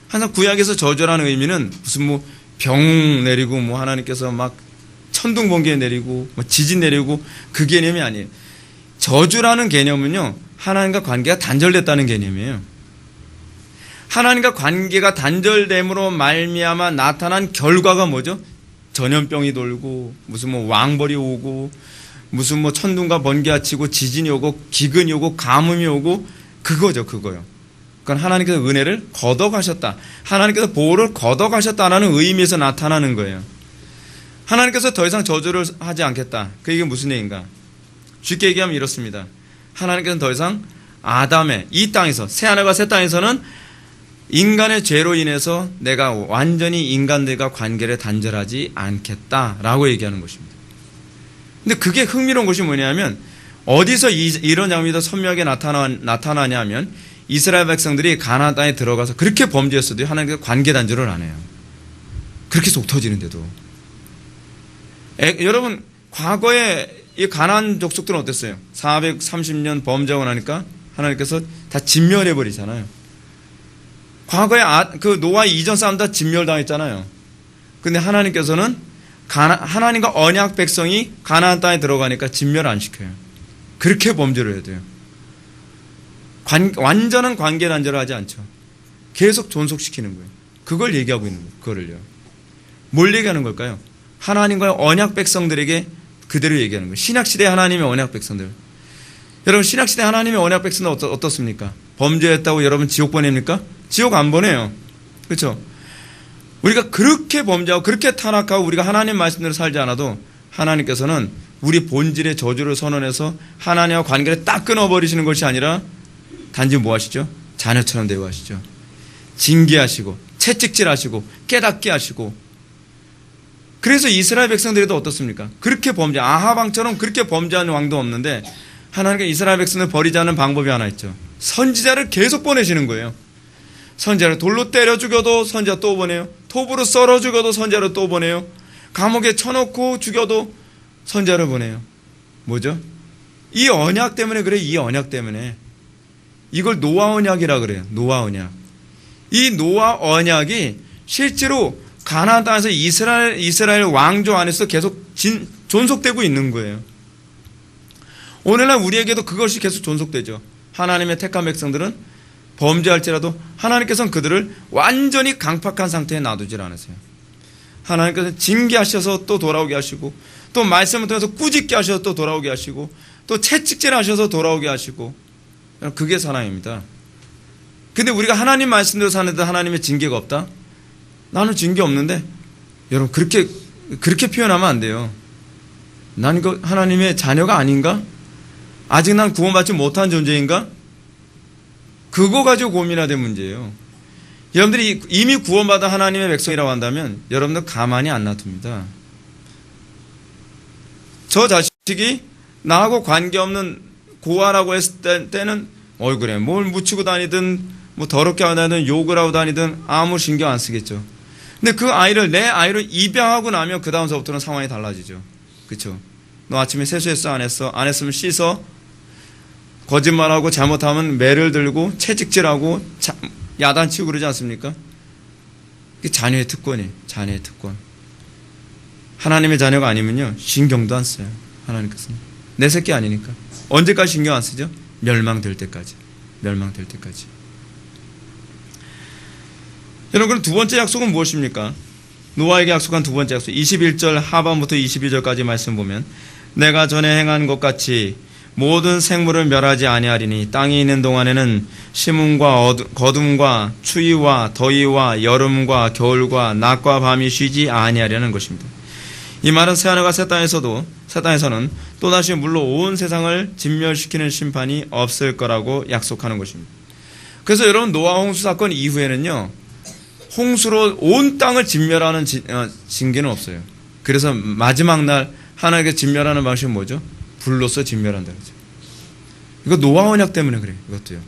항상 구약에서 저주라는 의미는 무슨 병 내리고 하나님께서 막 천둥 번개 내리고 지진 내리고 그 개념이 아니에요. 저주라는 개념은요, 하나님과 관계가 단절됐다는 개념이에요. 하나님과 관계가 단절됨으로 말미암아 나타난 결과가 뭐죠? 전염병이 돌고 무슨 뭐 왕벌이 오고 무슨 뭐 천둥과 번개가 치고 지진이 오고 기근이 오고 가뭄이 오고 그거죠, 그거요. 그러니까 하나님께서 은혜를 걷어가셨다. 하나님께서 보호를 걷어가셨다라는 의미에서 나타나는 거예요. 하나님께서 더 이상 저주를 하지 않겠다. 그게 무슨 얘기인가? 쉽게 얘기하면 이렇습니다. 하나님께서는 더 이상 아담의 이 땅에서 새하늘과 새 땅에서는 인간의 죄로 인해서 내가 완전히 인간들과 관계를 단절하지 않겠다라고 얘기하는 것입니다. 근데 그게 흥미로운 것이 뭐냐면 어디서 이런 장면이 더 선명하게 나타나냐면 이스라엘 백성들이 가나안 땅에 들어가서 그렇게 범죄했어도 하나님께서 관계 단절을 안 해요. 그렇게 속 터지는데도. 여러분 과거에 이 가나안 족속들은 어땠어요? 430년 범죄하고 나니까 하나님께서 다 진멸해 버리잖아요. 과거에 그 노아 이전 사람 다 진멸당했잖아요. 근데 하나님께서는 하나님과 언약 백성이 가나안 땅에 들어가니까 진멸 안 시켜요. 그렇게 범죄를 해야 돼요. 완전한 관계 단절을 하지 않죠. 계속 존속시키는 거예요. 그걸 얘기하고 있는 거예요. 그거를요. 뭘 얘기하는 걸까요? 하나님과의 언약 백성들에게 그대로 얘기하는 거예요. 신약시대 하나님의 언약 백성들. 여러분 신약시대 하나님의 언약 백성은 어떻습니까? 범죄했다고 여러분 지옥 보냅니까? 지옥 안 보내요. 그렇죠? 우리가 그렇게 범죄하고 그렇게 타락하고 우리가 하나님 말씀대로 살지 않아도 하나님께서는 우리 본질의 저주를 선언해서 하나님과 관계를 딱 끊어버리시는 것이 아니라 단지 뭐 하시죠? 자녀처럼 대우하시죠. 징계하시고 채찍질하시고 깨닫게 하시고. 그래서 이스라엘 백성들도 어떻습니까? 그렇게 범죄, 아합 왕처럼 그렇게 범죄하는 왕도 없는데 하나님께 이스라엘 백성을 버리지 않는 방법이 하나 있죠. 선지자를 계속 보내시는 거예요. 선지자를 돌로 때려 죽여도 선지자 또 보내요. 톱으로 썰어 죽여도 선지자를 또 보내요. 감옥에 쳐놓고 죽여도 선지자를 보내요. 뭐죠? 이 언약 때문에 그래요. 이 언약 때문에. 이걸 노아 언약이라 그래요. 노아 언약. 이 노아 언약이 실제로 가나안 땅에서 이스라엘 왕조 안에서 계속 존속되고 있는 거예요. 오늘날 우리에게도 그것이 계속 존속되죠. 하나님의 택한 백성들은 범죄할지라도 하나님께서는 그들을 완전히 강팍한 상태에 놔두질 않으세요. 하나님께서 징계하셔서 또 돌아오게 하시고 또 말씀을 통해서 꾸짖게 하셔서 또 돌아오게 하시고 또 채찍질 하셔서 돌아오게 하시고 그게 사랑입니다. 근데 우리가 하나님 말씀대로 사는데 하나님의 징계가 없다? 나는 징계 없는데 여러분 그렇게 표현하면 안 돼요. 난 그 하나님의 자녀가 아닌가? 아직 난 구원받지 못한 존재인가? 그거 가지고 고민해야 될 문제예요. 여러분들이 이미 구원받은 하나님의 백성이라고 한다면 여러분들 가만히 안 놔둡니다. 저 자식이 나하고 관계없는 고아라고 했을 때는 그래 뭘 묻히고 다니든 뭐 더럽게 하고 다니든 욕을 하고 다니든 아무 신경 안 쓰겠죠. 근데 그 아이를 내 아이를 입양하고 나면 그 다음서부터는 상황이 달라지죠. 그렇죠? 너 아침에 세수했어? 안 했어? 안 했으면 씻어? 거짓말하고 잘못하면 매를 들고 채찍질하고 야단치고 그러지 않습니까? 그게 자녀의 특권이에요. 자녀의 특권. 하나님의 자녀가 아니면요 신경도 안 써요. 하나님께서는 내 새끼 아니니까. 언제까지 신경 안 쓰죠? 멸망될 때까지. 멸망될 때까지. 여러분 그럼 두 번째 약속은 무엇입니까? 노아에게 약속한 두 번째 약속 21절 하반부터 22절까지 말씀 보면 내가 전에 행한 것 같이 모든 생물을 멸하지 아니하리니 땅에 있는 동안에는 심음과 거둠과 추위와 더위와 여름과 겨울과 낮과 밤이 쉬지 아니하려는 것입니다. 이 말은 새하늘과 새 땅에서는 또다시 물로 온 세상을 진멸시키는 심판이 없을 거라고 약속하는 것입니다. 그래서 여러분 노아 홍수 사건 이후에는요 홍수로 온 땅을 진멸하는 징계는 없어요. 그래서 마지막 날 하나님께 진멸하는 방식은 뭐죠? 불로서 진멸한다 그러죠. 이거 노아 언약 때문에 그래요. 이것도요.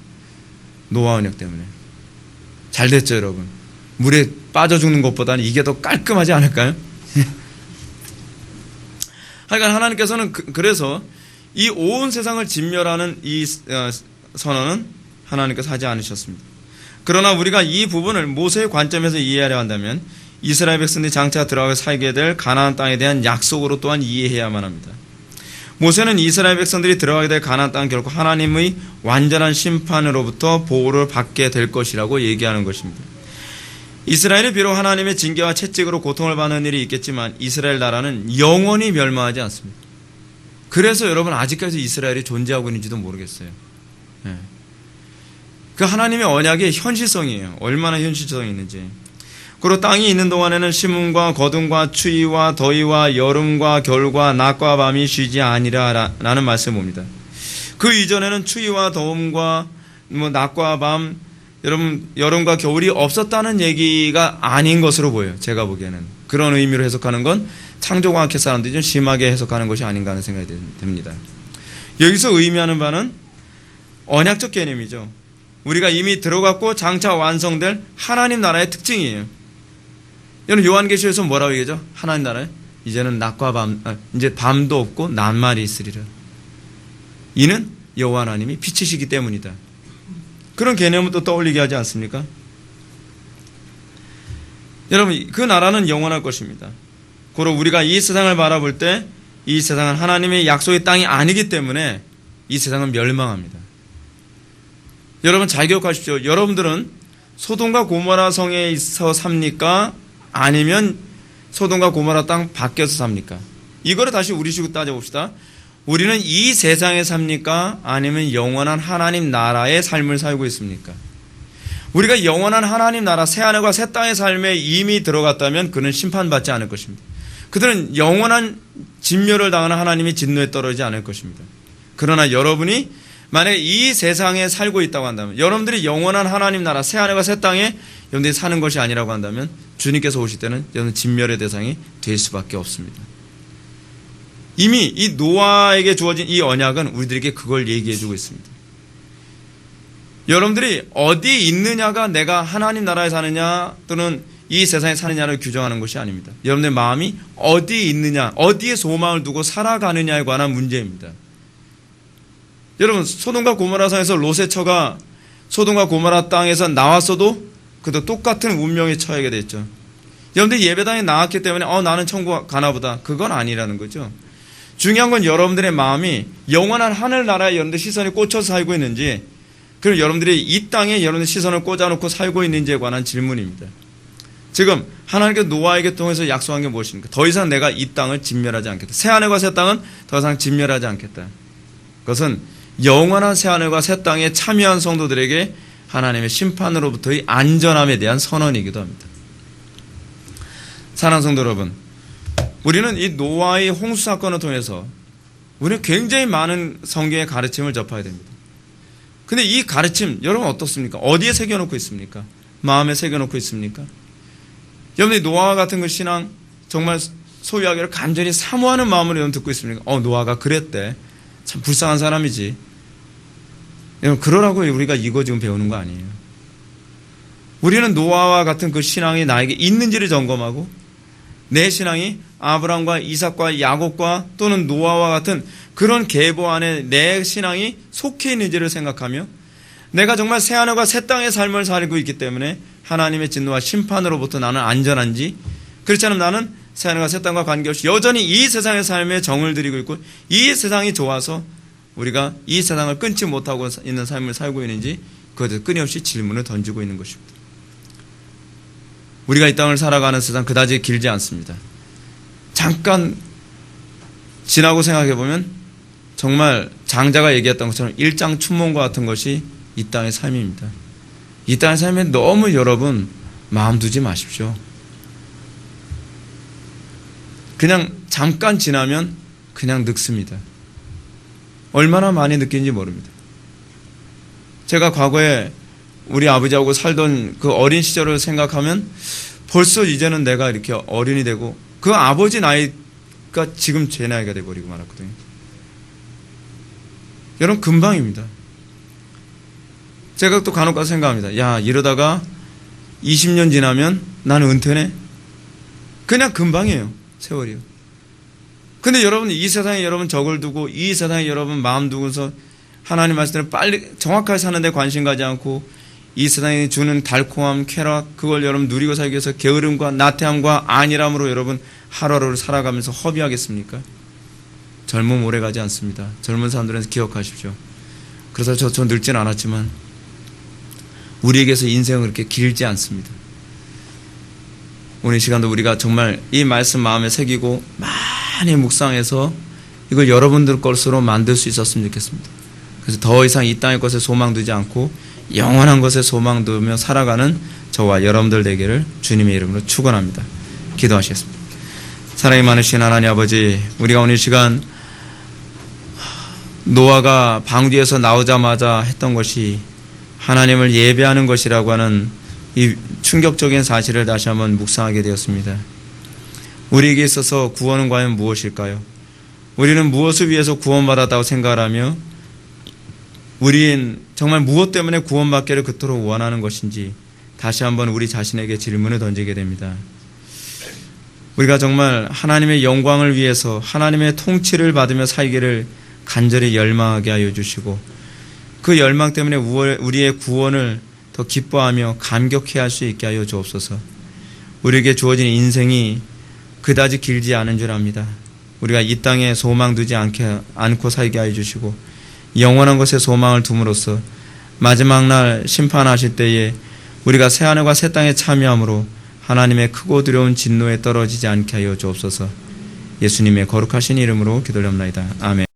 노아 언약 때문에. 잘 됐죠, 여러분. 물에 빠져 죽는 것보다는 이게 더 깔끔하지 않을까요? 하여간 하나님께서는 그래서 이 온 세상을 진멸하는 이 선언은 하나님께서 하지 않으셨습니다. 그러나 우리가 이 부분을 모세의 관점에서 이해하려 한다면 이스라엘 백성들이 장차 들어가게 살게 될 가나안 땅에 대한 약속으로 또한 이해해야만 합니다. 모세는 이스라엘 백성들이 들어가게 될 가나안 땅은 결코 하나님의 완전한 심판으로부터 보호를 받게 될 것이라고 얘기하는 것입니다. 이스라엘이 비록 하나님의 징계와 채찍으로 고통을 받는 일이 있겠지만 이스라엘 나라는 영원히 멸망하지 않습니다. 그래서 여러분 아직까지 이스라엘이 존재하고 있는지도 모르겠어요. 예. 그 하나님의 언약의 현실성이에요. 얼마나 현실성이 있는지. 그리고 땅이 있는 동안에는 심음과 거둠과 추위와 더위와 여름과 겨울과 낮과 밤이 쉬지 아니라 라는 말씀을 봅니다. 그 이전에는 추위와 더움과 낮과 밤, 여름과 겨울이 없었다는 얘기가 아닌 것으로 보여요. 제가 보기에는. 그런 의미로 해석하는 건 창조과학회 사람들이 좀 심하게 해석하는 것이 아닌가 하는 생각이 듭니다. 여기서 의미하는 바는 언약적 개념이죠. 우리가 이미 들어갔고 장차 완성될 하나님 나라의 특징이에요. 여러분 요한계시에서 뭐라고 얘기하죠? 하나님 나라에 이제는 낮과 밤, 이제 밤도 없고 낮말이 있으리라. 이는 여호와 하나님이 빛이시기 때문이다. 그런 개념을 또 떠올리게 하지 않습니까? 여러분 그 나라는 영원할 것입니다. 고로 우리가 이 세상을 바라볼 때 이 세상은 하나님의 약속의 땅이 아니기 때문에 이 세상은 멸망합니다. 여러분 잘 기억하십시오. 여러분들은 소돔과 고모라 성에서 삽니까? 아니면 소돔과 고모라 땅 밖에서 삽니까? 이거를 다시 우리식으로 따져봅시다. 우리는 이 세상에 삽니까? 아니면 영원한 하나님 나라의 삶을 살고 있습니까? 우리가 영원한 하나님 나라 새하늘과 새 땅의 삶에 이미 들어갔다면 그는 심판받지 않을 것입니다. 그들은 영원한 진멸을 당하는 하나님의 진노에 떨어지지 않을 것입니다. 그러나 여러분이 만약에 이 세상에 살고 있다고 한다면, 여러분들이 영원한 하나님 나라 새하늘과 새 땅에 여러분들이 사는 것이 아니라고 한다면 주님께서 오실 때는 여러분 진멸의 대상이 될 수밖에 없습니다. 이미 이 노아에게 주어진 이 언약은 우리들에게 그걸 얘기해주고 있습니다. 여러분들이 어디 있느냐가 내가 하나님 나라에 사느냐 또는 이 세상에 사느냐를 규정하는 것이 아닙니다. 여러분의 마음이 어디에 있느냐, 어디에 소망을 두고 살아가느냐에 관한 문제입니다. 여러분 소돔과 고모라 성에서 롯의 처가 소돔과 고모라 땅에서 나왔어도 그도 똑같은 운명에 처하게 됐죠. 여러분들이 예배당에 나왔기 때문에 나는 천국 가나보다, 그건 아니라는 거죠. 중요한 건 여러분들의 마음이 영원한 하늘나라에 여러분들 시선이 꽂혀서 살고 있는지, 그리고 여러분들이 이 땅에 여러분들 시선을 꽂아놓고 살고 있는지에 관한 질문입니다. 지금 하나님께서 노아에게 통해서 약속한 게 무엇입니까? 더 이상 내가 이 땅을 진멸하지 않겠다. 새하늘과 새 땅은 더 이상 진멸하지 않겠다. 그것은 영원한 새하늘과 새 땅에 참여한 성도들에게 하나님의 심판으로부터의 안전함에 대한 선언이기도 합니다. 사랑하는 성도 여러분, 우리는 이 노아의 홍수 사건을 통해서 우리는 굉장히 많은 성경의 가르침을 접해야 됩니다. 근데 이 가르침 여러분 어떻습니까? 어디에 새겨놓고 있습니까? 마음에 새겨놓고 있습니까? 여러분이 노아와 같은 그 신앙 정말 소유하기를 간절히 사모하는 마음으로 여러분 듣고 있습니까? 노아가 그랬대. 참 불쌍한 사람이지. 여러분 그러라고 우리가 이거 지금 배우는 거 아니에요. 우리는 노아와 같은 그 신앙이 나에게 있는지를 점검하고 내 신앙이 아브라함과 이삭과 야곱과 또는 노아와 같은 그런 계보 안에 내 신앙이 속해 있는지를 생각하며 내가 정말 새하늘과 새 땅의 삶을 살고 있기 때문에 하나님의 진노와 심판으로부터 나는 안전한지, 그렇지 않으면 나는 새하늘과 새 땅과 관계없이 여전히 이 세상의 삶에 정을 들이고 있고 이 세상이 좋아서 우리가 이 세상을 끊지 못하고 있는 삶을 살고 있는지 그것에 끊임없이 질문을 던지고 있는 것입니다. 우리가 이 땅을 살아가는 세상 그다지 길지 않습니다. 잠깐 지나고 생각해보면 정말 장자가 얘기했던 것처럼 일장춘몽과 같은 것이 이 땅의 삶입니다. 이 땅의 삶에 너무 여러분 마음 두지 마십시오. 그냥 잠깐 지나면 그냥 늙습니다. 얼마나 많이 느낀지 모릅니다. 제가 과거에 우리 아버지하고 살던 그 어린 시절을 생각하면 벌써 이제는 내가 이렇게 어른이 되고 그 아버지 나이가 지금 제 나이가 돼버리고 말았거든요. 여러분 금방입니다. 제가 또 간혹 가서 생각합니다. 야, 이러다가 20년 지나면 나는 은퇴네? 그냥 금방이에요. 세월이요. 근데 여러분 이 세상에 여러분 적을 두고 이 세상에 여러분 마음 두고서 하나님 말씀대로 빨리 정확하게 사는 데 관심 가지 않고 이 세상에 주는 달콤함, 쾌락, 그걸 여러분 누리고 살기 위해서 게으름과 나태함과 안일함으로 여러분 하루하루를 살아가면서 허비하겠습니까? 젊음 오래 가지 않습니다. 젊은 사람들은 기억하십시오. 그래서 저 늙진 않았지만 우리에게서 인생은 그렇게 길지 않습니다. 오늘 시간도 우리가 정말 이 말씀 마음에 새기고 많이 묵상해서 이걸 여러분들 것으로 만들 수 있었으면 좋겠습니다. 그래서 더 이상 이 땅의 것에 소망 두지 않고 영원한 것에 소망 두며 살아가는 저와 여러분들 되기를 주님의 이름으로 축원합니다. 기도하시겠습니다. 사랑이 많으신 하나님 아버지, 우리가 오늘 시간 노아가 방주에서 나오자마자 했던 것이 하나님을 예배하는 것이라고 하는 이 충격적인 사실을 다시 한번 묵상하게 되었습니다. 우리에게 있어서 구원은 과연 무엇일까요? 우리는 무엇을 위해서 구원받았다고 생각하며 우린 정말 무엇 때문에 구원받기를 그토록 원하는 것인지 다시 한번 우리 자신에게 질문을 던지게 됩니다. 우리가 정말 하나님의 영광을 위해서 하나님의 통치를 받으며 살기를 간절히 열망하게 하여 주시고 그 열망 때문에 우리의 구원을 더 기뻐하며 감격해 할 수 있게 하여 주옵소서. 우리에게 주어진 인생이 그다지 길지 않은 줄 압니다. 우리가 이 땅에 소망 두지 않고 살게 하여 주시고 영원한 것에 소망을 둠으로써 마지막 날 심판하실 때에 우리가 새하늘과 새 땅에 참여함으로 하나님의 크고 두려운 진노에 떨어지지 않게 하여 주옵소서. 예수님의 거룩하신 이름으로 기도합나이다. 아멘.